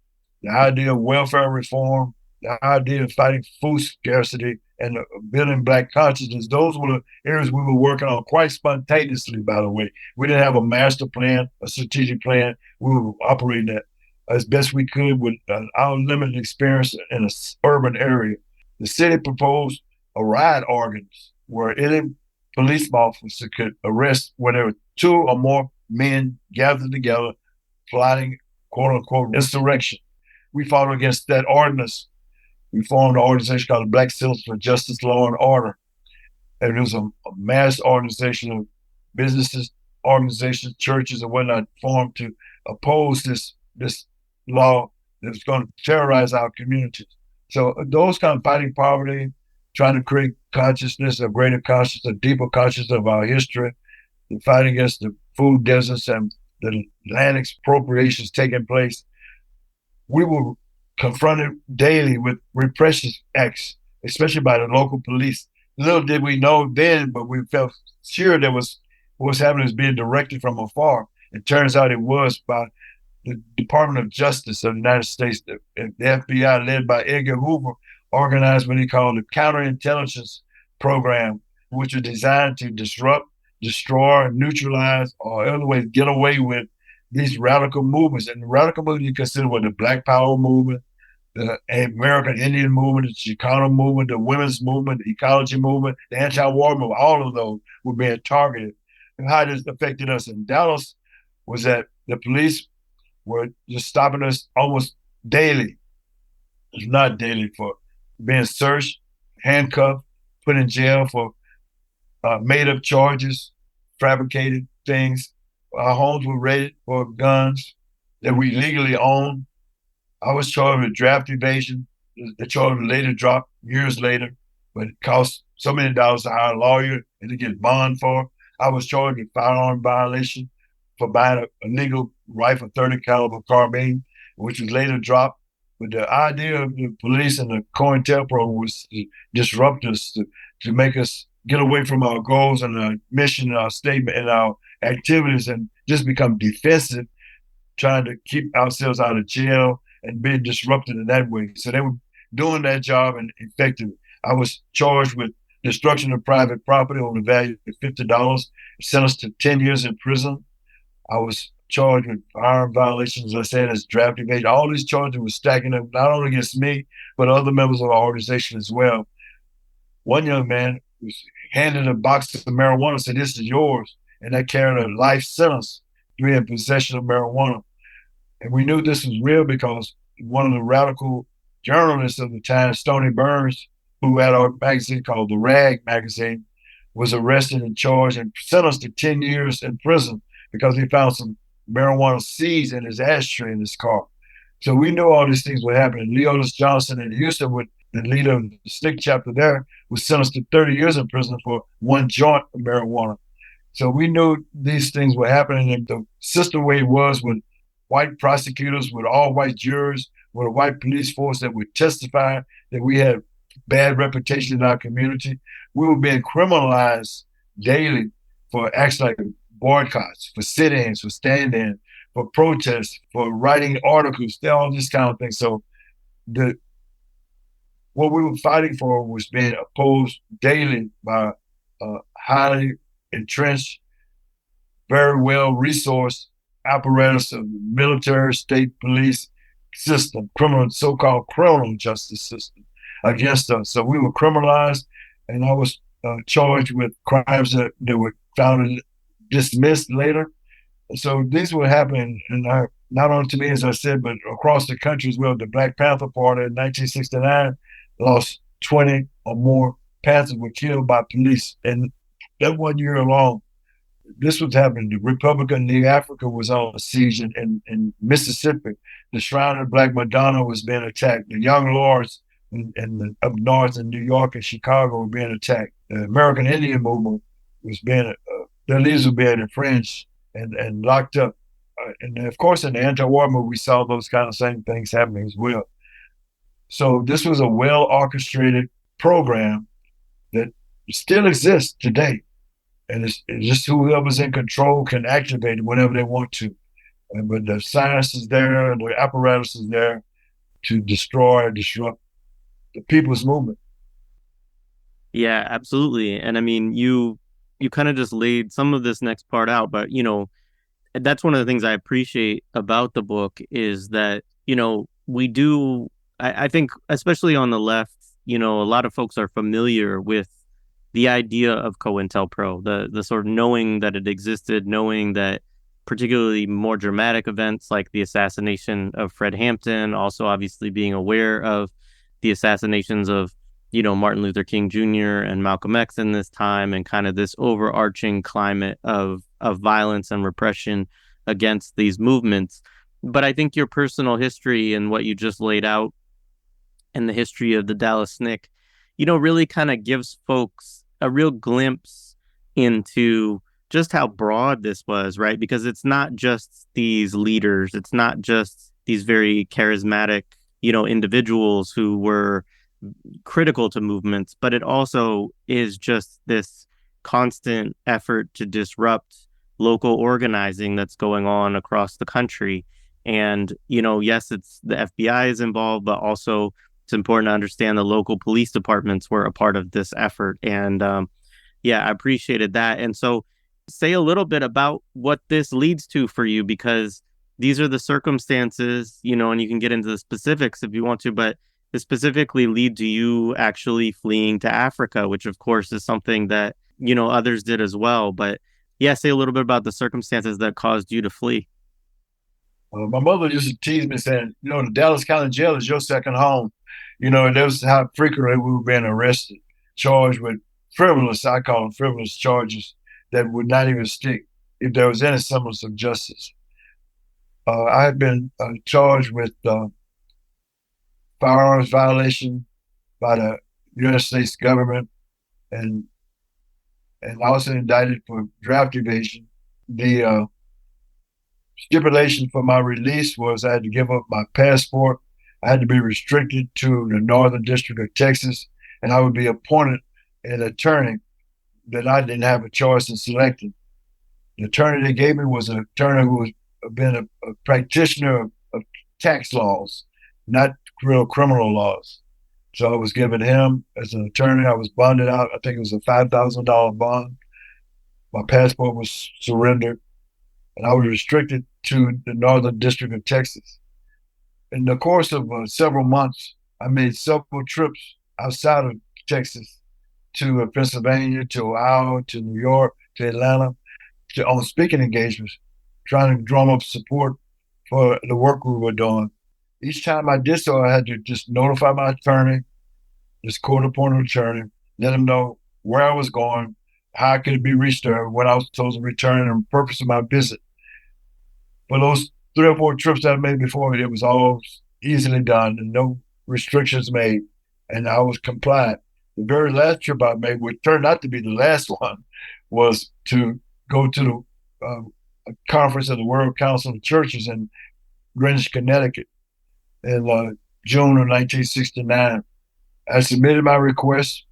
the idea of welfare reform, the idea of fighting food scarcity and building Black consciousness, those were the areas we were working on quite spontaneously, by the way. We didn't have a master plan, a strategic plan. We were operating that as best we could with our limited experience in an urban area. The city proposed a riot ordinance where any police officer could arrest when there were 2 or more men gathered together plotting, quote unquote, insurrection. We fought against that ordinance. We formed an organization called the Black Citizens for Justice, Law, and Order. And it was a mass organization of businesses, organizations, churches, and whatnot formed to oppose this law that was going to terrorize our communities. So those kind of fighting poverty, trying to create consciousness, a greater consciousness, a deeper consciousness of our history, the fight against the food deserts and the land expropriations taking place. We were confronted daily with repression acts, especially by the local police. Little did we know then, but we felt sure there was what was happening was being directed from afar. It turns out it was by the Department of Justice of the United States, the FBI led by Edgar Hoover, organized what he called the counterintelligence program, which was designed to disrupt, destroy, neutralize, or otherwise get away with these radical movements. And the radical movement you consider what the Black Power movement, the American Indian movement, the Chicano movement, the women's movement, the ecology movement, the anti-war movement, all of those were being targeted. And how this affected us in Dallas was that the police were just stopping us almost daily. It's not daily, for being searched, handcuffed, put in jail for made-up charges, fabricated things. Our homes were raided for guns that we legally owned. I was charged with draft evasion. The charge was later dropped years later, but it cost so many dollars to hire a lawyer and to get bond for. I was charged with firearm violation for buying a illegal rifle 30 caliber carbine, which was later dropped. But the idea of the police and the COINTELPRO was to disrupt us, to make us get away from our goals and our mission and our statement and our activities and just become defensive, trying to keep ourselves out of jail and being disrupted in that way. So they were doing that job and effectively. I was charged with destruction of private property on the value of $50, sentenced to 10 years in prison. I was charged with firearm violations, as I said, as draft evasion. All these charges were stacking up, not only against me, but other members of our organization as well. One young man was handed a box of marijuana and said, "This is yours." And that carried a life sentence to be in possession of marijuana. And we knew this was real because one of the radical journalists of the time, Stoney Burns, who had a magazine called The Rag magazine, was arrested and charged and sentenced to 10 years in prison because he found some marijuana seeds in his ashtray in his car. So we knew all these things were happening. Leonis Johnson in Houston, with the leader of the SNCC chapter there, was sentenced to 30 years in prison for one joint of marijuana. So we knew these things were happening. And the system way was with white prosecutors, with all white jurors, with a white police force that would testify that we had bad reputation in our community. We were being criminalized daily for acts like boycotts, for sit-ins, for stand-ins, for protests, for writing articles, all this kind of thing. So what we were fighting for was being opposed daily by a highly entrenched, very well-resourced apparatus of the military, state police system, so-called criminal justice system against us. So we were criminalized, and I was charged with crimes that were found dismissed later. So these were happening, and not only to me, as I said, but across the country as well. The Black Panther Party in 1969 lost 20 or more Panthers were killed by police. And that 1 year alone, this was happening. The Republican New Africa was on siege in Mississippi. The Shrine of Black Madonna was being attacked. The Young Lords up north in New York and Chicago were being attacked. The American Indian movement was being, their leaders were being infringed and locked up. And of course, in the anti-war movement, we saw those kind of same things happening as well. So this was a well-orchestrated program that still exists today. And it's just whoever's in control can activate it whenever they want to. But the science is there, the apparatus is there to destroy or disrupt the people's movement. Yeah, absolutely. And I mean, you kind of just laid some of this next part out, but, that's one of the things I appreciate about the book is that, we do, I think, especially on the left, a lot of folks are familiar with the idea of COINTELPRO, the sort of knowing that it existed, knowing that particularly more dramatic events like the assassination of Fred Hampton, also obviously being aware of the assassinations of, Martin Luther King Jr. and Malcolm X in this time, and kind of this overarching climate of violence and repression against these movements. But I think your personal history and what you just laid out and the history of the Dallas SNCC, really kind of gives folks a real glimpse into just how broad this was, right? Because it's not just these leaders, it's not just these very charismatic, individuals who were critical to movements, but it also is just this constant effort to disrupt local organizing that's going on across the country. And, yes, it's the FBI is involved, but also it's important to understand the local police departments were a part of this effort. And I appreciated that. And so say a little bit about what this leads to for you, because these are the circumstances, and you can get into the specifics if you want to, but this specifically lead to you actually fleeing to Africa, which of course is something that, others did as well. But say a little bit about the circumstances that caused you to flee. My mother used to tease me saying, the Dallas County Jail is your second home. And that was how frequently we were being arrested, charged with I call them frivolous charges that would not even stick if there was any semblance of justice. I had been charged with firearms violation by the United States government and also indicted for draft evasion. The stipulation for my release was I had to give up my passport. I had to be restricted to the Northern District of Texas, and I would be appointed an attorney that I didn't have a choice in selecting. The attorney they gave me was an attorney who was been a practitioner of tax laws, not real criminal laws. So I was given him as an attorney. I was bonded out. I think it was a $5,000 bond. My passport was surrendered, and I was restricted to the Northern District of Texas. In the course of several months, I made several trips outside of Texas to Pennsylvania, to Ohio, to New York, to Atlanta, on speaking engagements, trying to drum up support for the work we were doing. Each time I did so, I had to just notify my attorney, this court-appointed attorney, let him know where I was going, how I could be reached there, when I was supposed to return, and the purpose of my visit. For those 3 or 4 trips that I made before, it was all easily done and no restrictions made, and I was compliant. The very last trip I made, which turned out to be the last one, was to go to a conference of the World Council of Churches in Greenwich, Connecticut in June of 1969. I submitted my request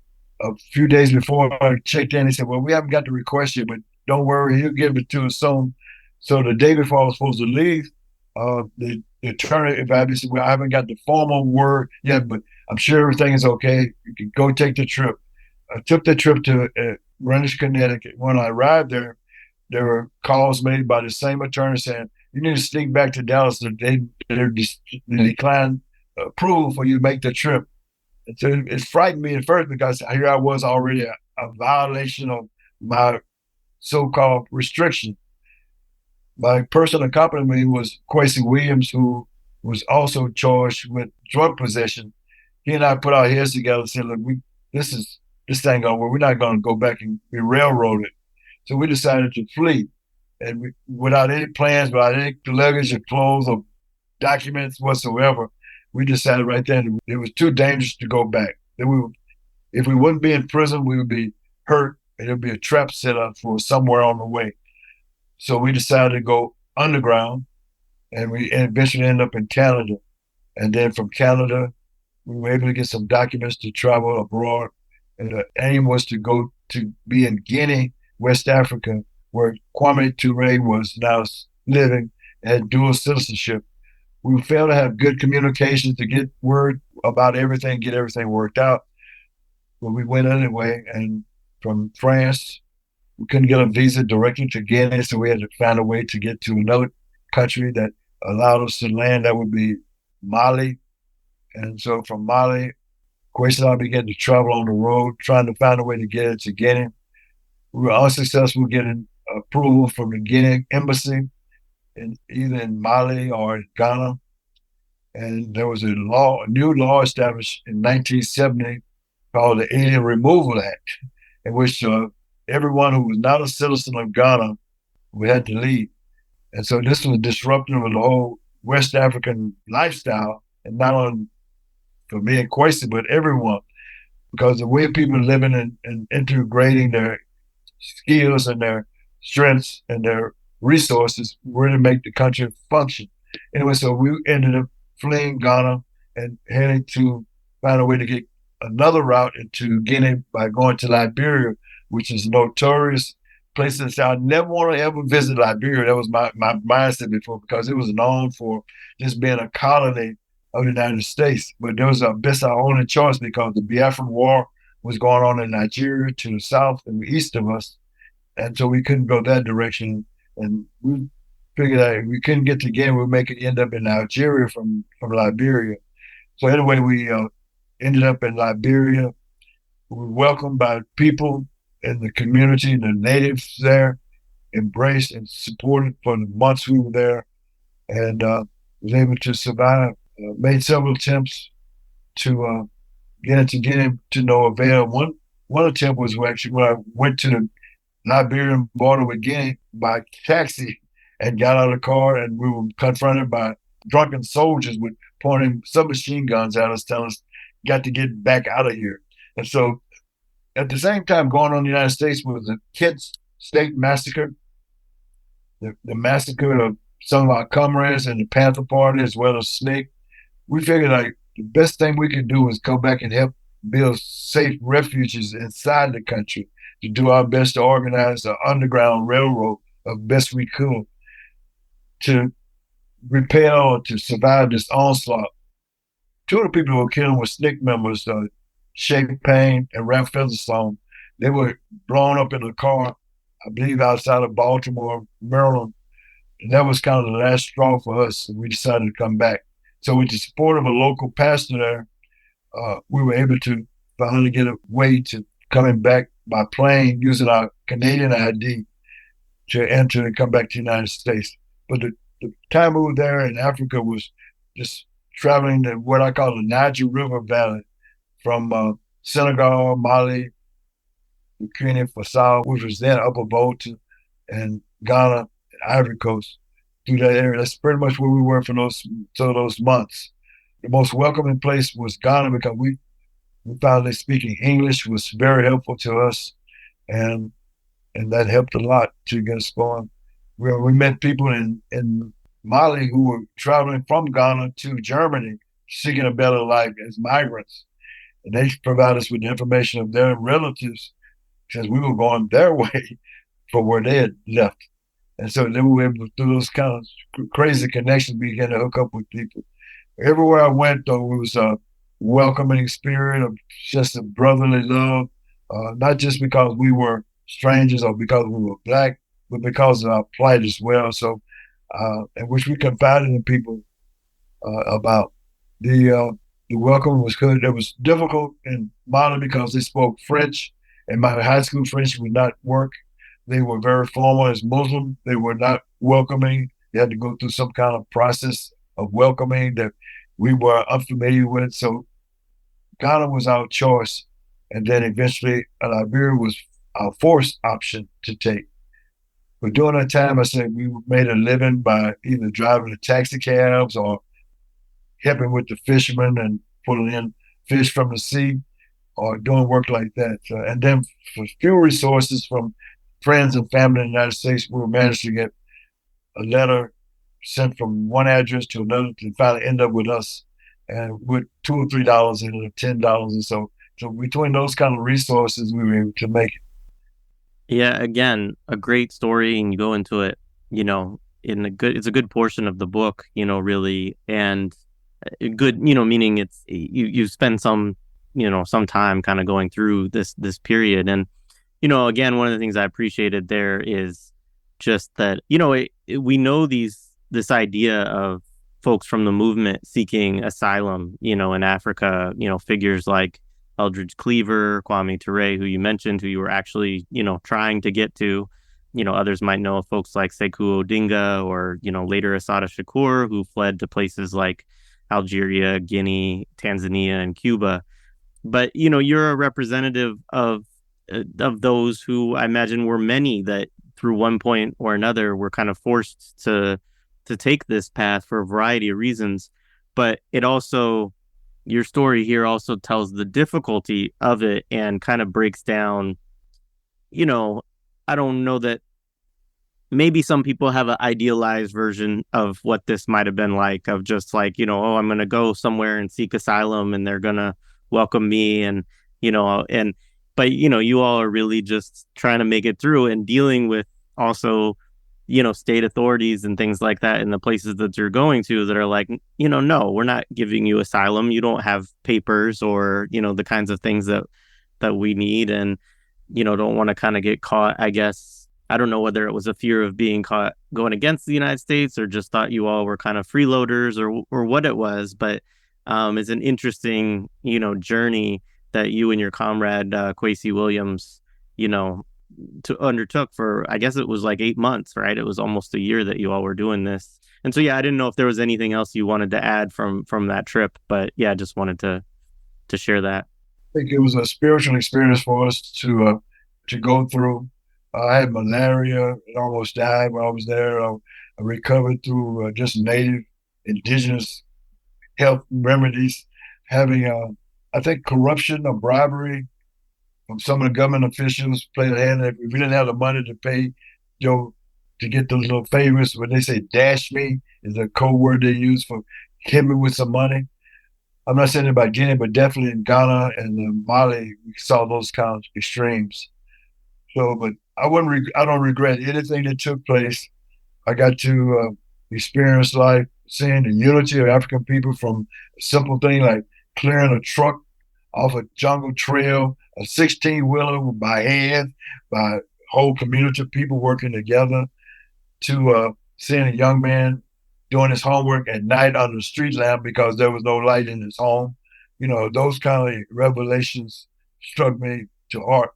a few days before I checked in. He said, well, we haven't got the request yet, but don't worry, he'll give it to us soon. So the day before I was supposed to leave, the attorney advised me, said, well, I haven't got the formal word yet, but I'm sure everything is okay. You can go take the trip. I took the trip to Greenwich, Connecticut. When I arrived there were calls made by the same attorney saying, you need to sneak back to Dallas. They declined approval for you to make the trip. And so it frightened me at first because here I was already a violation of my so-called restriction. My person accompanying me was Quincy Williams, who was also charged with drug possession. He and I put our heads together and said, look, this thing over. We're not going to go back and be railroaded. So we decided to flee. And without any plans, without any luggage or clothes or documents whatsoever, we decided right then it was too dangerous to go back. If we wouldn't be in prison, we would be hurt, and it would be a trap set up for somewhere on the way. So we decided to go underground, and we eventually ended up in Canada. And then from Canada, we were able to get some documents to travel abroad. And the aim was to go to be in Guinea, West Africa, where Kwame Ture was now living, had dual citizenship. We failed to have good communication to get word about everything, get everything worked out. But we went anyway, and from France, we couldn't get a visa directly to Guinea, so we had to find a way to get to another country that allowed us to land. That would be Mali. And so from Mali, Quincy and I began to travel on the road, trying to find a way to get it to Guinea. We were unsuccessful getting approval from the Guinea embassy, either in Mali or in Ghana. And there was a new law established in 1970 called the Alien Removal Act, in which everyone who was not a citizen of Ghana, we had to leave. And so this was disruptive of the whole West African lifestyle, and not only for me and Quincy, but everyone, because the way people are living and integrating their skills and their strengths and their resources really make the country function. Anyway, so we ended up fleeing Ghana and heading to find a way to get another route into Guinea by going to Liberia, which is a notorious place that I never want to ever visit Liberia. That was my mindset before, because it was known for just being a colony of the United States. But there was best our only choice, because the Biafran War was going on in Nigeria to the south and east of us. And so we couldn't go that direction. And we figured that if we couldn't get to Guinea, we'd end up in Algeria from Liberia. So anyway, we ended up in Liberia. We were welcomed by people in the community, the natives there, embraced and supported for the months we were there, and was able to survive. Made several attempts to get into Guinea to no avail. One attempt was actually when I went to the Liberian border with Guinea by taxi and got out of the car, and we were confronted by drunken soldiers with pointing submachine guns at us, telling us, got to get back out of here. And so at the same time going on in the United States was the Kent State Massacre, the massacre of some of our comrades in the Panther Party as well as SNCC. We figured like the best thing we could do was go back and help build safe refuges inside the country, to do our best to organize an underground railroad best we could to repel or to survive this onslaught. Two of the people who were killed were SNCC members, Shake Payne and Ralph Featherstone. They were blown up in a car, I believe, outside of Baltimore, Maryland. And that was kind of the last straw for us. And we decided to come back. So with the support of a local pastor there, we were able to finally get a way to coming back by plane using our Canadian ID to enter and come back to the United States. But the time we were there in Africa was just traveling to what I call the Niger River Valley from Senegal, Mali, Burkina Faso, which was then Upper Volta, and Ghana, Ivory Coast, through that area. That's pretty much where we were for those months. The most welcoming place was Ghana because we found that speaking English was very helpful to us, and that helped a lot to get us going. We met people in Mali who were traveling from Ghana to Germany, seeking a better life as migrants. And they provided us with the information of their relatives since we were going their way from where they had left. And so then we were able to, through those kind of crazy connections, begin to hook up with people. Everywhere I went, though, it was a welcoming spirit of just a brotherly love, not just because we were strangers or because we were Black, but because of our plight as well. So, in which we confided in people about. The welcome was good. It was difficult in Mali because they spoke French, and my high school French would not work. They were very formal as Muslim. They were not welcoming. You had to go through some kind of process of welcoming that we were unfamiliar with. So Ghana was our choice. And then eventually Liberia was our fourth option to take. But during that time, I said we made a living by either driving the taxi cabs or helping with the fishermen and pulling in fish from the sea or doing work like that. And then for few resources from friends and family in the United States, we managed to get a letter sent from one address to another to finally end up with us, and with $2 or $3 in it, $10 and so. So between those kind of resources, we were able to make it. Yeah, again, a great story, and you go into it, it's a good portion of the book, really, and good, meaning it's you spend some time kind of going through this period. And again, one of the things I appreciated there is just that we know this idea of folks from the movement seeking asylum, in Africa, figures like Eldridge Cleaver, Kwame Ture, who you mentioned, who you were actually, trying to get to. Others might know of folks like Sekou Odinga or, later Assata Shakur, who fled to places like Algeria, Guinea, Tanzania, and Cuba. But, you're a representative of those who I imagine were many that through one point or another were kind of forced to take this path for a variety of reasons. But it also, your story here also tells the difficulty of it and kind of breaks down, I don't know that maybe some people have an idealized version of what this might have been like, of just like, I'm going to go somewhere and seek asylum and they're going to welcome me. And, but, you all are really just trying to make it through and dealing with also, state authorities and things like that in the places that you're going to that are like, no, we're not giving you asylum. You don't have papers or, the kinds of things that we need, and, don't want to kind of get caught, I guess. I don't know whether it was a fear of being caught going against the United States or just thought you all were kind of freeloaders or what it was. But it's an interesting, journey that you and your comrade, Kwesi Williams, undertook for, I guess it was like 8 months, right? It was almost a year that you all were doing this. And so, yeah, I didn't know if there was anything else you wanted to add from that trip, but yeah, I just wanted to share that. I think it was a spiritual experience for us to go through. I had malaria and almost died while I was there. I recovered through just native, indigenous health remedies, having, I think, corruption or bribery from some of the government officials played a hand. If we didn't have the money to pay, to get those little favors, when they say dash me is a code word they use for hit me with some money. I'm not saying about Guinea, but definitely in Ghana and Mali, we saw those kind of extremes. So, but I don't regret anything that took place. I got to experience life, seeing the unity of African people from a simple thing like clearing a truck off a jungle trail, a 16-wheeler by hand, by a whole community of people working together, to seeing a young man doing his homework at night under the street lamp because there was no light in his home. You know, those kind of revelations struck me to heart.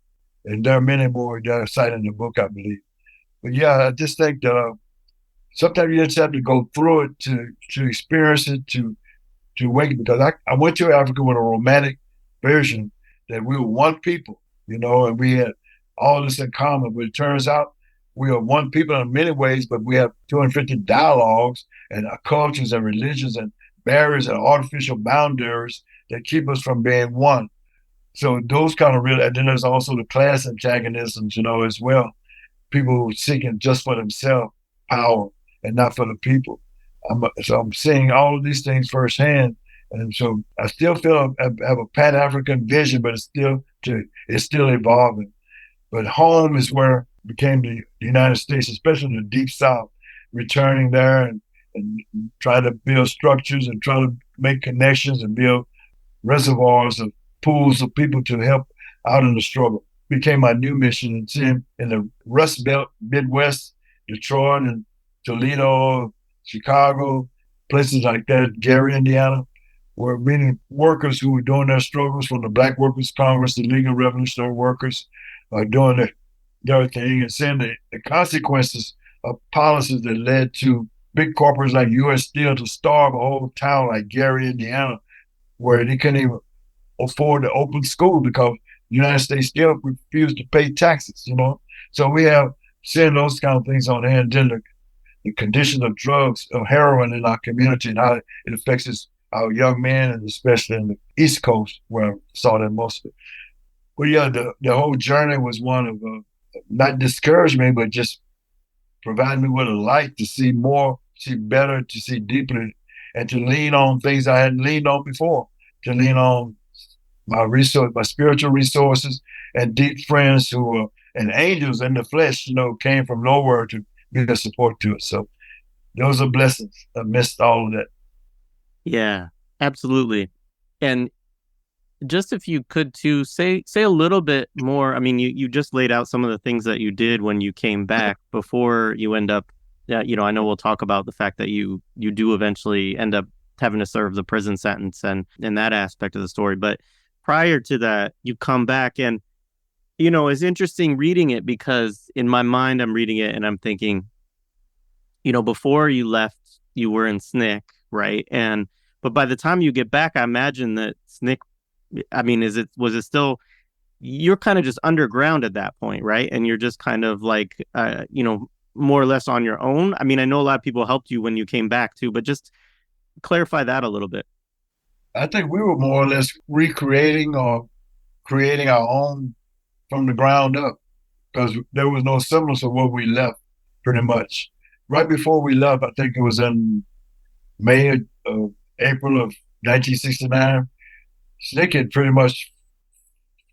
And there are many more that are cited in the book, I believe. But yeah, I just think that sometimes you just have to go through it to experience it, to wake. Because I went to Africa with a romantic version that we were one people, you know, and we had all this in common. But it turns out we are one people in many ways, but we have 250 dialogues and cultures and religions and barriers and artificial boundaries that keep us from being one. So those kind of real, and then there's also the class antagonisms, you know, as well. People who are seeking just for themselves power and not for the people. So I'm seeing all of these things firsthand. And so I still feel I have a Pan-African vision, but it's still evolving. But home is where it became the United States, especially the Deep South, returning there and try to build structures and try to make connections and build reservoirs of pools of people to help out in the struggle. Became my new mission. And seeing in the Rust Belt, Midwest, Detroit and Toledo, Chicago, places like that, Gary, Indiana, were many workers who were doing their struggles, from the Black Workers Congress, the League of Revolutionary Workers, doing their thing, and seeing the consequences of policies that led to big corporates like U.S. Steel to starve a whole town like Gary, Indiana, where they couldn't even afford to open school because the United States still refused to pay taxes, you know. So we have seeing those kind of things on hand. Then the condition of drugs, of heroin in our community, and how it affects our young men, and especially in the East Coast, where I saw that most of it. But yeah, the whole journey was one of not discouragement, but just providing me with a light to see more, see better, to see deeply, and to lean on things I hadn't leaned on before, to lean on my spiritual resources, and deep friends who were, and angels in the flesh, you know, came from nowhere to be a support to it. So those are blessings amidst all of that. Yeah, absolutely. And just if you could too say a little bit more. I mean, you just laid out some of the things that you did when you came back before you end up. Yeah, you know, I know we'll talk about the fact that you do eventually end up having to serve the prison sentence and that aspect of the story. But prior to that, you come back, and you know, it's interesting reading it because in my mind, I'm reading it and I'm thinking, you know, before you left, you were in SNCC, right? But by the time you get back, I imagine that SNCC, I mean, was it still, you're kind of just underground at that point, right? And you're just kind of like, you know, more or less on your own. I mean, I know a lot of people helped you when you came back too, but just clarify that a little bit. I think we were more or less recreating or creating our own from the ground up, because there was no semblance of what we left, pretty much. Right before we left, I think it was in April of 1969, SNCC had pretty much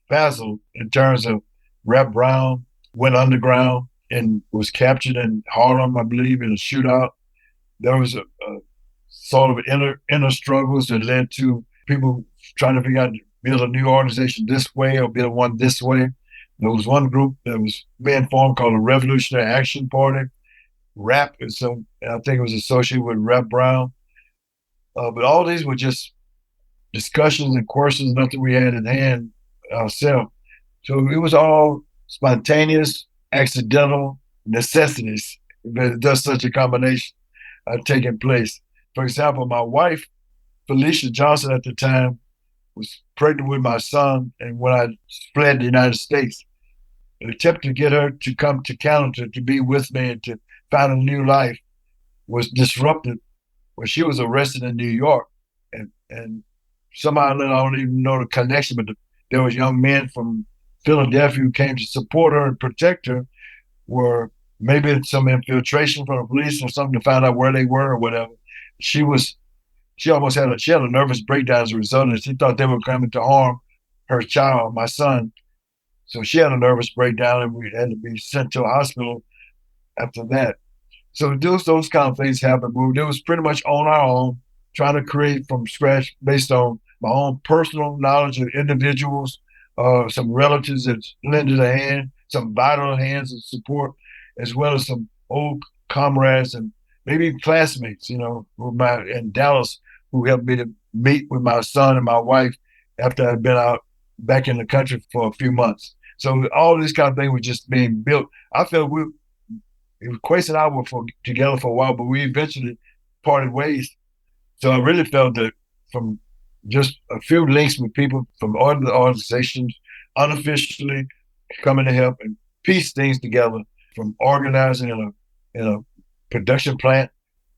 fizzled in terms of Rap Brown went underground and was captured in Harlem, I believe, in a shootout. There was a sort of inner struggles that led to people trying to figure out to build a new organization this way or build one this way. There was one group that was being formed called the Revolutionary Action Party. RAP, and so I think it was associated with Rap Brown. But all these were just discussions and questions, nothing we had in hand ourselves. So it was all spontaneous, accidental necessities. There's such a combination taking place. For example, my wife, Felicia Johnson, at the time, was pregnant with my son, and when I fled the United States, an attempt to get her to come to Canada to be with me and to find a new life was disrupted when she was arrested in New York. And somehow, I don't even know the connection, but there was young men from Philadelphia who came to support her and protect her, were maybe some infiltration from the police or something to find out where they were or whatever. She almost had a nervous breakdown as a result of it. She thought they were coming to harm her child, my son. So she had a nervous breakdown, and we had to be sent to a hospital after that. So those kind of things happened. It was pretty much on our own, trying to create from scratch based on my own personal knowledge of individuals, some relatives that lended a hand, some vital hands of support, as well as some old comrades and maybe classmates, in Dallas, who helped me to meet with my son and my wife after I'd been out back in the country for a few months. So all this kind of thing was just being built. I felt Quace and I were together for a while, but we eventually parted ways. So I really felt that from just a few links with people from other organizations, unofficially coming to help and piece things together, from organizing in a production plant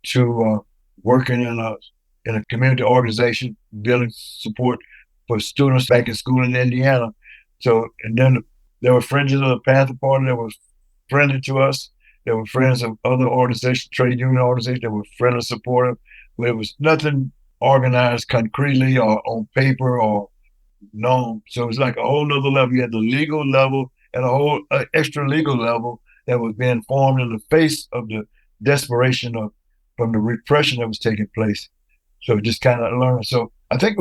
to working in a community organization, building support for students back in school in Indiana. So, and then there were fringes of the Panther Party that were friendly to us. There were friends of other organizations, trade union organizations that were friendly, supportive. But it was nothing organized concretely or on paper or known. So it was like a whole nother level. You had the legal level and a whole extra legal level that was being formed in the face of the desperation from the repression that was taking place. So just kind of learned. So I think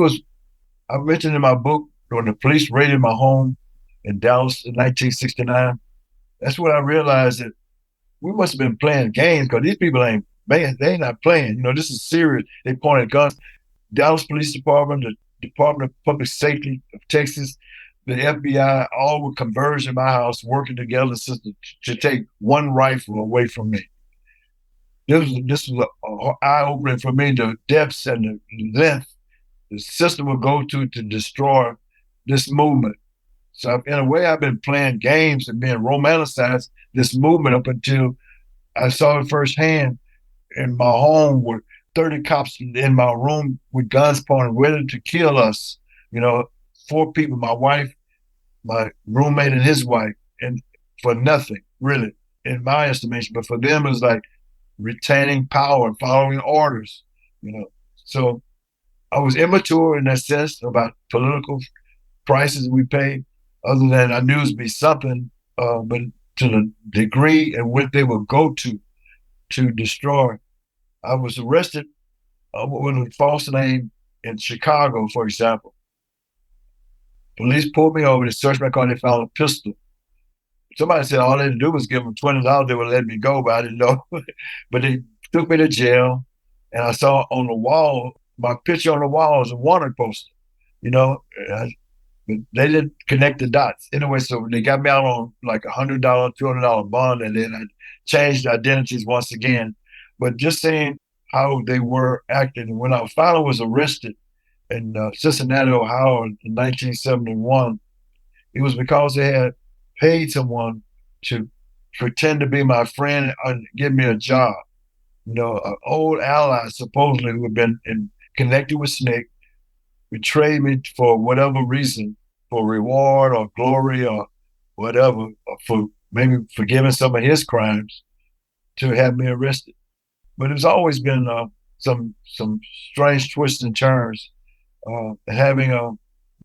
I mentioned in my book, when the police raided my home in Dallas in 1969, that's when I realized that we must have been playing games, because these people they ain't not playing. This is serious. They pointed guns. Dallas Police Department, the Department of Public Safety of Texas, the FBI, all were converged in my house, working together to take one rifle away from me. This was an eye-opening for me, the depths and the length the system would go to destroy this movement. So in a way, I've been playing games and being romanticized this movement up until I saw it firsthand in my home with 30 cops in my room with guns pointed, ready to kill us. 4 people, my wife, my roommate and his wife, and for nothing, really, in my estimation. But for them, it was like retaining power and following orders, So I was immature in that sense about political prices we paid, other than I knew it would be something, but to the degree and what they would go to destroy. I was arrested with a false name in Chicago, for example. Police pulled me over, they searched my car, they found a pistol. Somebody said all they had to do was give them $20, they would let me go, but I didn't know. But they took me to jail, and I saw on the wall, my picture on the wall was a wanted poster, but they didn't connect the dots. Anyway, so they got me out on like $100, $200 bond, and then I changed identities once again. But just seeing how they were acting, and when I finally was arrested in Cincinnati, Ohio in 1971, it was because they had paid someone to pretend to be my friend and give me a job. An old ally supposedly who had been connected with Snick, betrayed me for whatever reason, for reward or glory or whatever, or for maybe forgiving some of his crimes, to have me arrested. But it's always been some strange twists and turns.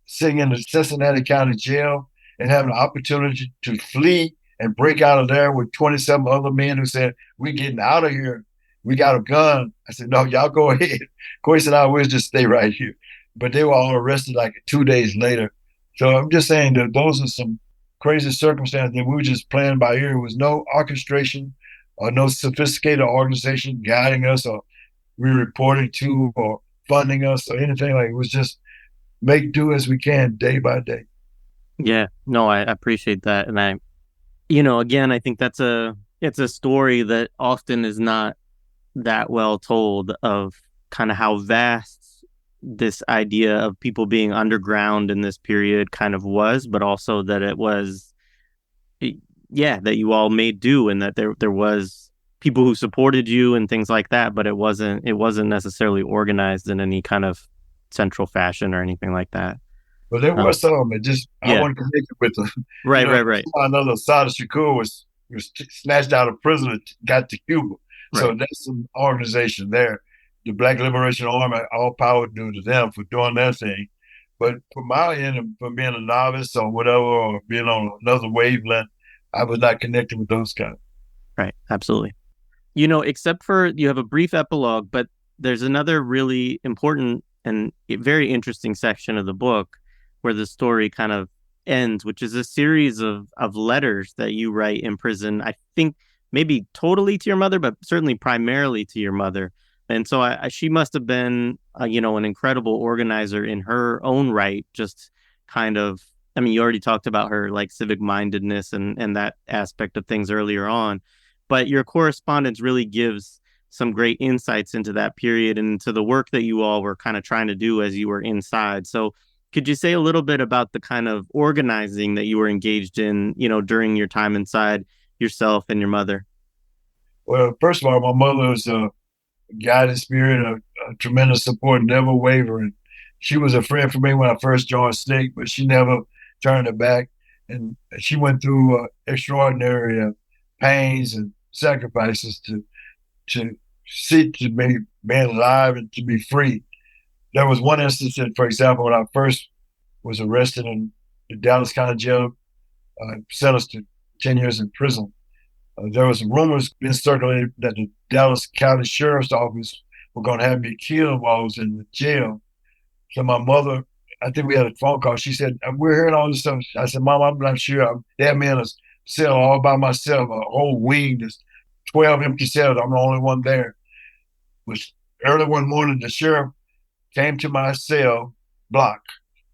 Sitting in the Cincinnati County Jail and having the opportunity to flee and break out of there with 27 other men who said, "We getting out of here. We got a gun." I said, "No, y'all go ahead." Quace and I will just stay right here. But they were all arrested like 2 days later. So I'm just saying that those are some crazy circumstances that we were just playing by ear. There was no orchestration or no sophisticated organization guiding us or reporting to or funding us or anything. Like, it was just make do as we can day by day. Yeah, no, I appreciate that. And again, I think it's a story that often is not that well told, of kind of how vast this idea of people being underground in this period kind of was, but also that it was, that you all made do, and that there was people who supported you and things like that, but it wasn't necessarily organized in any kind of central fashion or anything like that. But there was some that just, I wanted to make it with them. Right. Another Sada Shakur was snatched out of prison and got to Cuba. Right. So that's some organization there. The Black Liberation Army, all power due to them for doing their thing. But for my end, from being a novice or whatever, or being on another wavelength, I was not connected with those guys. Right. Absolutely. Except for you have a brief epilogue, but there's another really important and very interesting section of the book where the story kind of ends, which is a series of letters that you write in prison. I think maybe totally to your mother, but certainly primarily to your mother. And so she must have been, an incredible organizer in her own right. Just kind of, I mean, you already talked about her like civic mindedness and that aspect of things earlier on, but your correspondence really gives some great insights into that period and into the work that you all were kind of trying to do as you were inside. So could you say a little bit about the kind of organizing that you were engaged in, during your time inside, yourself and your mother? Well, first of all, my mother was a guiding spirit, a tremendous support, never wavering. She was a friend for me when I first joined SNCC, but she never turned her back. And she went through extraordinary pains and sacrifices to seek to be man alive and to be free. There was one instance that, for example, when I first was arrested in the Dallas County Jail, sentenced to 10 years in prison. There was rumors being circulated that the Dallas County Sheriff's Office were going to have me killed while I was in the jail. So my mother, I think we had a phone call. She said, "We're hearing all this stuff." I said, "Mom, I'm not sure." They had me in a cell all by myself, a whole wing, there's 12 empty cells. I'm the only one there. It was early one morning, the sheriff came to my cell block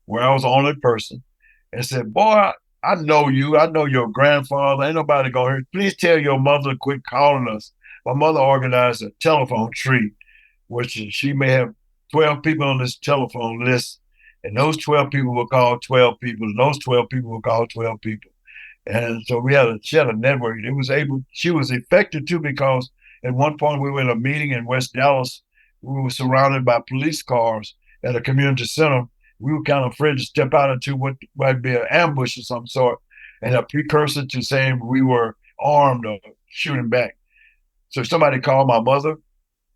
where I was the only person and said, "Boy, I know you. I know your grandfather. Ain't nobody going to hurt. Please tell your mother to quit calling us." My mother organized a telephone tree, which she may have 12 people on this telephone list, and those 12 people will call 12 people, and those 12 people will call 12 people. And so she had a network. She was effective too, because at one point we were in a meeting in West Dallas. We were surrounded by police cars at a community center. We were kind of afraid to step out into what might be an ambush of some sort, and a precursor to saying we were armed or shooting back. So somebody called my mother,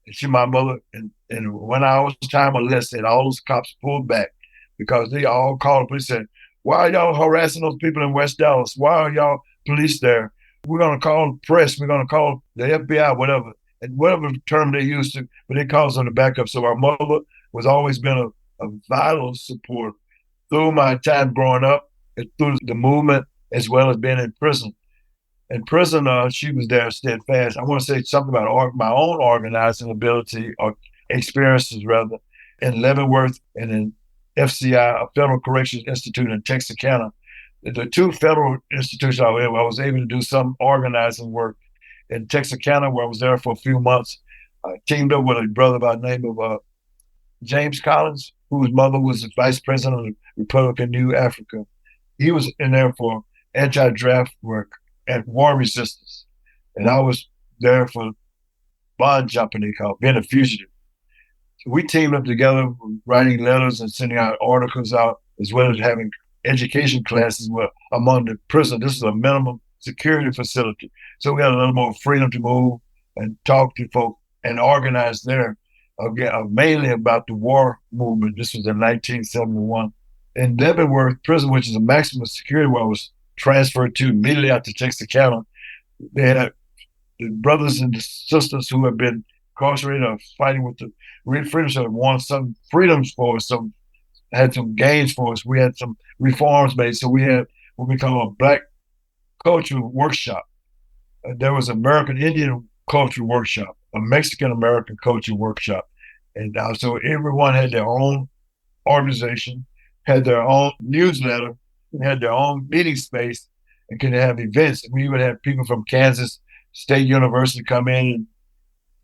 and my mother, and 1 hour's time or less, and all those cops pulled back because they all called the police and said, "Why are y'all harassing those people in West Dallas? Why are y'all police there? We're going to call the press. We're going to call the FBI, whatever." And whatever term they used to, but they called us on the backup. So our mother was always been a vital support through my time growing up and through the movement, as well as being in prison. In prison, she was there steadfast. I want to say something about my own organizing ability, or experiences rather, in Leavenworth and in FCI, a Federal Corrections Institute in Texarkana. The two federal institutions I was able to do some organizing work. In Texarkana, where I was there for a few months, I teamed up with a brother by the name of James Collins, whose mother was the vice president of the Republican New Africa. He was in there for anti-draft work and war resistance. And I was there for bond jumping, they call it, being a fugitive. So we teamed up together, writing letters and sending out articles out, as well as having education classes among the prison. This is a minimum security facility. So we had a little more freedom to move and talk to folks and organize there, mainly about the war movement. This was in 1971. In Leavenworth prison, which is a maximum security, where I was transferred to immediately after Texarkana, they had the brothers and the sisters who had been incarcerated or fighting with the real freedom center, won some freedoms for us, had some gains for us. We had some reforms made. So we had what we call a Black culture workshop. There was American Indian culture workshop, a Mexican American culture workshop. And so everyone had their own organization, had their own newsletter, and had their own meeting space, and could have events. We would have people from Kansas State University come in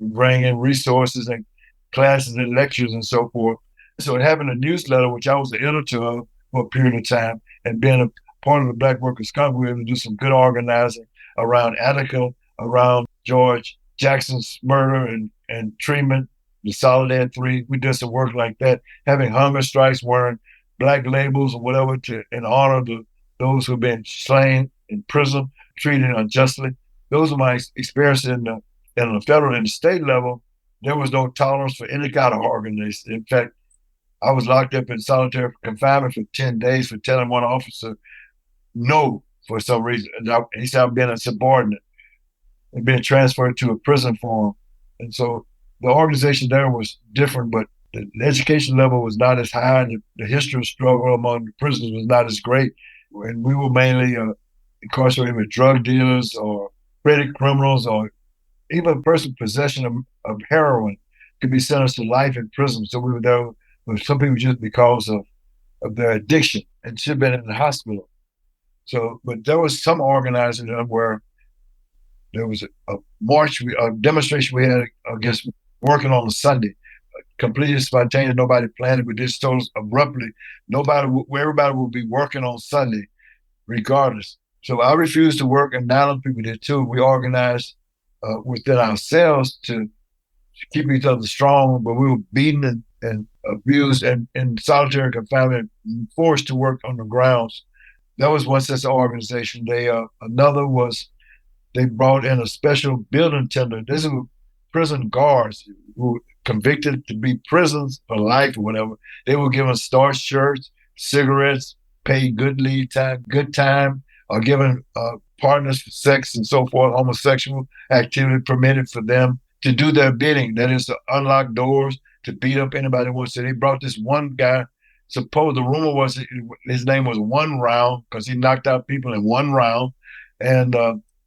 and bring in resources and classes and lectures and so forth. So having a newsletter, which I was the editor of for a period of time, and being a part of the Black Workers' Congress, we were able to do some good organizing around Attica, around George Jackson's murder and treatment, the Soledad Three. We did some work like that, having hunger strikes, wearing Black labels or whatever in honor of those who've been slain in prison, treated unjustly. Those are my experiences in the federal and the state level. There was no tolerance for any kind of organization. In fact, I was locked up in solitary confinement for 10 days for telling one officer no for some reason. And he said I'm being a subordinate and being transferred to a prison for him. And so the organization there was different, but the education level was not as high. And the history of struggle among the prisoners was not as great. And we were mainly incarcerated with drug dealers or petty criminals, or even a person possession of heroin could be sentenced to life in prison. So we were there with some people just because of their addiction and should have been in the hospital. So, but there was some organizing where there was a march, a demonstration we had against working on a Sunday, completely spontaneous. Nobody planned it. We just told us abruptly, everybody will be working on Sunday, regardless. So I refused to work, and nine other people did too. We organized within ourselves to keep each other strong, but we were beaten and abused and in solitary confinement, forced to work on the grounds. That was one such organization. Another was they brought in a special building tender. This is prison guards who were convicted to be prisons for life or whatever. They were given starched shirts, cigarettes, paid good leave time, good time, or given partners for sex and so forth, homosexual activity permitted for them to do their bidding. That is to unlock doors, to beat up anybody who wants to. They brought this one guy. Suppose the rumor was his name was One Round because he knocked out people in one round. And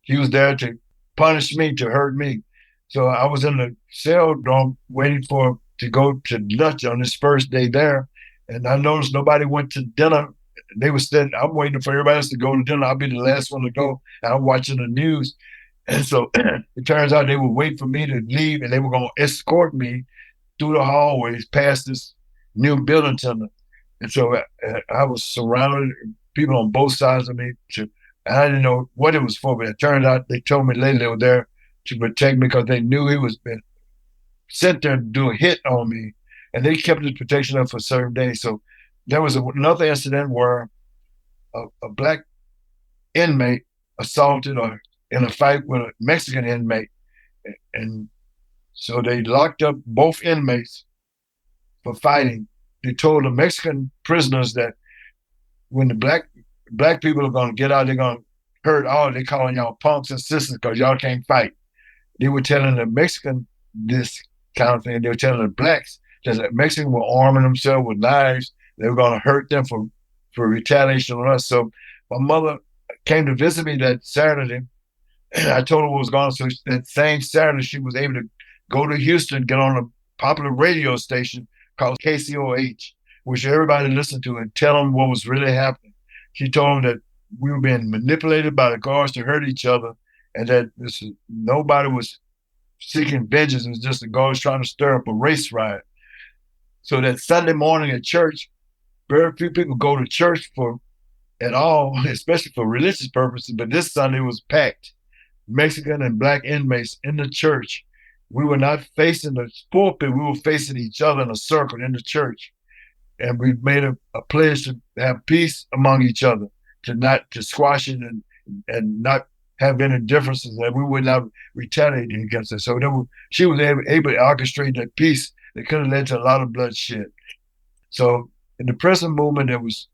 he was there to punish me, to hurt me. So I was in the cell dorm waiting to go to lunch on this first day there. And I noticed nobody went to dinner. They were sitting, I'm waiting for everybody else to go to dinner. I'll be the last one to go. And I'm watching the news. And so it turns out they would wait for me to leave, and they were going to escort me through the hallways past this new building tender. And so I was surrounded, people on both sides of me. I didn't know what it was for, but it turned out they told me later they were there to protect me because they knew he was been sent there to do a hit on me, and they kept his protection up for certain days. So there was another incident where a black inmate assaulted or in a fight with a Mexican inmate. And so they locked up both inmates for fighting. They told the Mexican prisoners that when the black people are going to get out, they're going to hurt all. They calling y'all punks and sisters because y'all can't fight. They were telling the Mexican this kind of thing. They were telling the blacks that the Mexicans were arming themselves with knives. They were going to hurt them for retaliation on us. So my mother came to visit me that Saturday. And I told her what was going on. So that same Saturday, she was able to go to Houston, get on a popular radio station called KCOH, which everybody listened to, and tell them what was really happening. She told them that we were being manipulated by the guards to hurt each other, and that nobody was seeking vengeance. It was just the guards trying to stir up a race riot. So that Sunday morning at church, very few people go to church at all, especially for religious purposes, but this Sunday was packed. Mexican and black inmates in the church. We were not facing the pulpit, we were facing each other in a circle in the church. And we made a pledge to have peace among each other, to squash it and not have any differences, that we would not retaliate against it. So she was able to orchestrate that peace that could have led to a lot of bloodshed. So in the prison movement, there was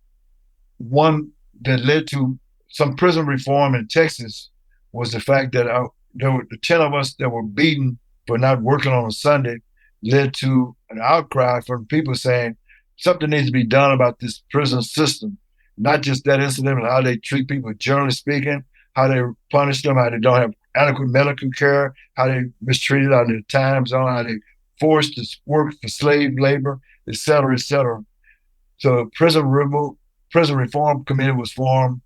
one that led to some prison reform in Texas, was the fact that there were the 10 of us that were beaten for not working on a Sunday, led to an outcry from people saying something needs to be done about this prison system. Not just that incident, but how they treat people, generally speaking, how they punish them, how they don't have adequate medical care, how they mistreated out in the time zone, how they forced to work for slave labor, et cetera, et cetera. So prison reform committee was formed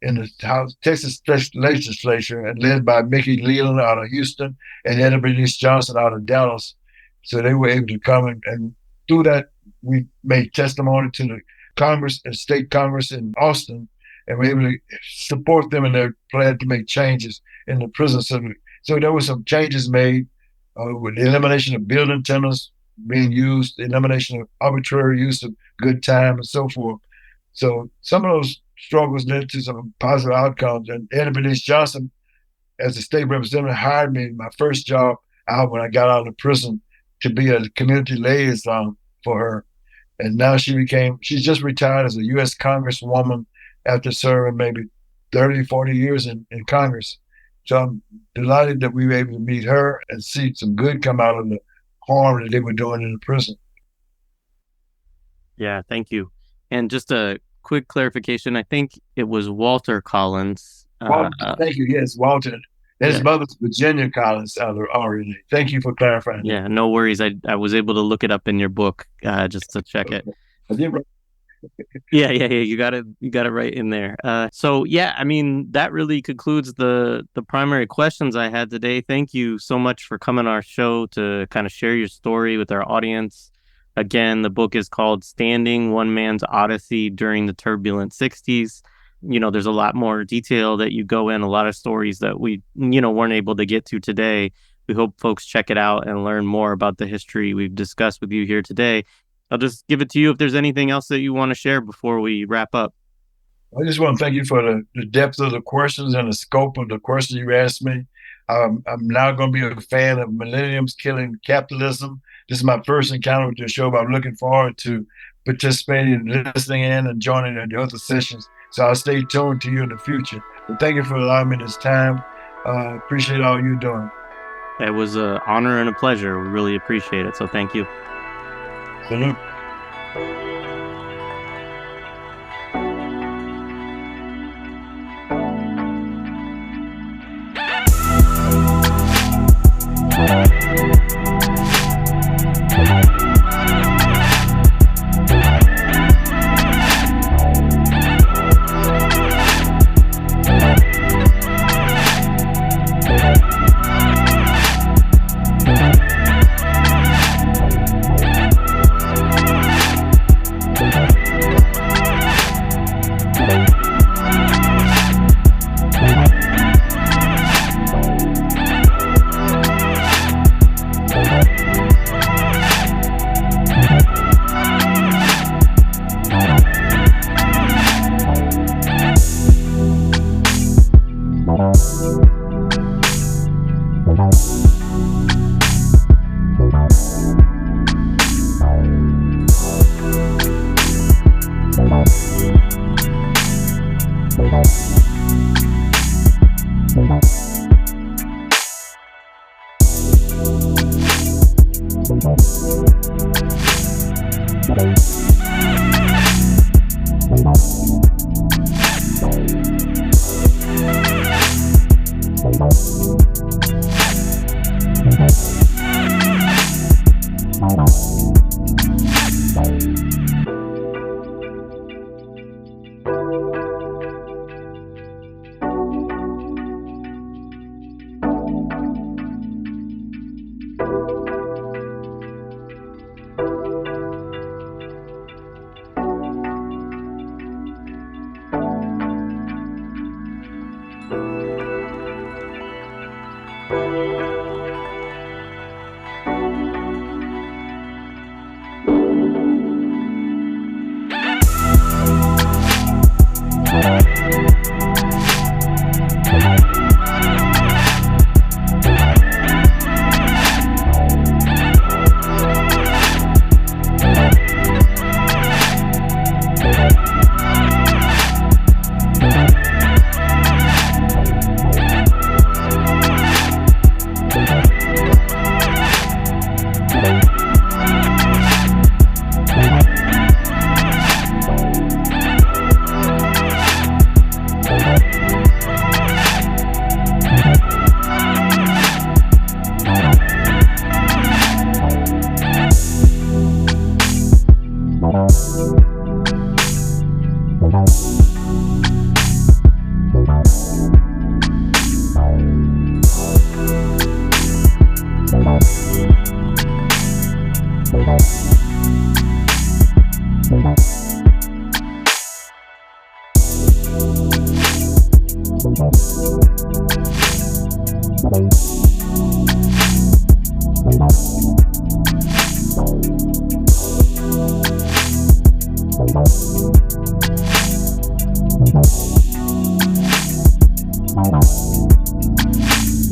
in the Texas legislature and led by Mickey Leland out of Houston and Eddie Bernice Johnson out of Dallas. So they were able to come and through that, we made testimony to the Congress and state Congress in Austin, and we were able to support them in their plan to make changes in the prison system. So there were some changes made with the elimination of building tenders being used, the elimination of arbitrary use of good time and so forth. So some of those struggles led to some positive outcomes. And Eddie Bernice Johnson, as a state representative, hired me my first job out when I got out of prison to be a community liaison for her. And now she's just retired as a U.S. Congresswoman after serving maybe 30, 40 years in Congress. So I'm delighted that we were able to meet her and see some good come out of the harm that they were doing in the prison. Yeah, thank you. And just a quick clarification, I think it was Walter Collins. Thank you. Yes, Walter. His mother's Virginia Collins out of ourney. Thank you for clarifying. Yeah, no worries. I was able to look it up in your book just to check it. I did. Yeah. You got it right in there. So yeah, I mean, that really concludes the primary questions I had today. Thank you so much for coming on our show to kind of share your story with our audience. Again, the book is called Standing: One Man's Odyssey During the Turbulent 60's. There's a lot more detail that you go in, a lot of stories that we, weren't able to get to today. We hope folks check it out and learn more about the history we've discussed with you here today. I'll just give it to you if there's anything else that you want to share before we wrap up. I just want to thank you for the depth of the questions and the scope of the questions you asked me. I'm now going to be a fan of Millennium's Killing Capitalism. This is my first encounter with your show, but I'm looking forward to participating, listening in, and joining in the other sessions. So I'll stay tuned to you in the future. But thank you for allowing me this time. Appreciate all you're doing. It was an honor and a pleasure. We really appreciate it. So thank you. Salute.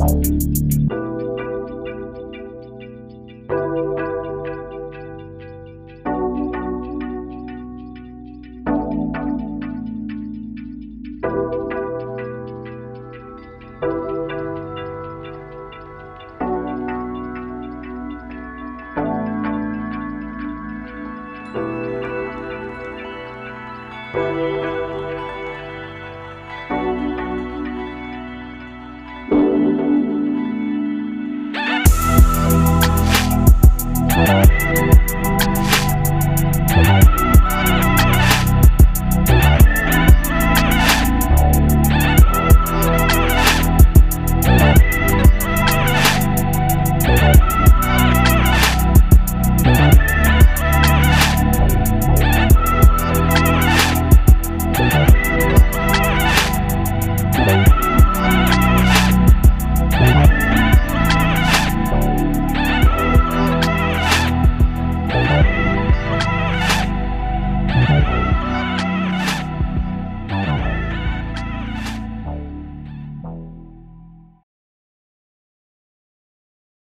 Bye.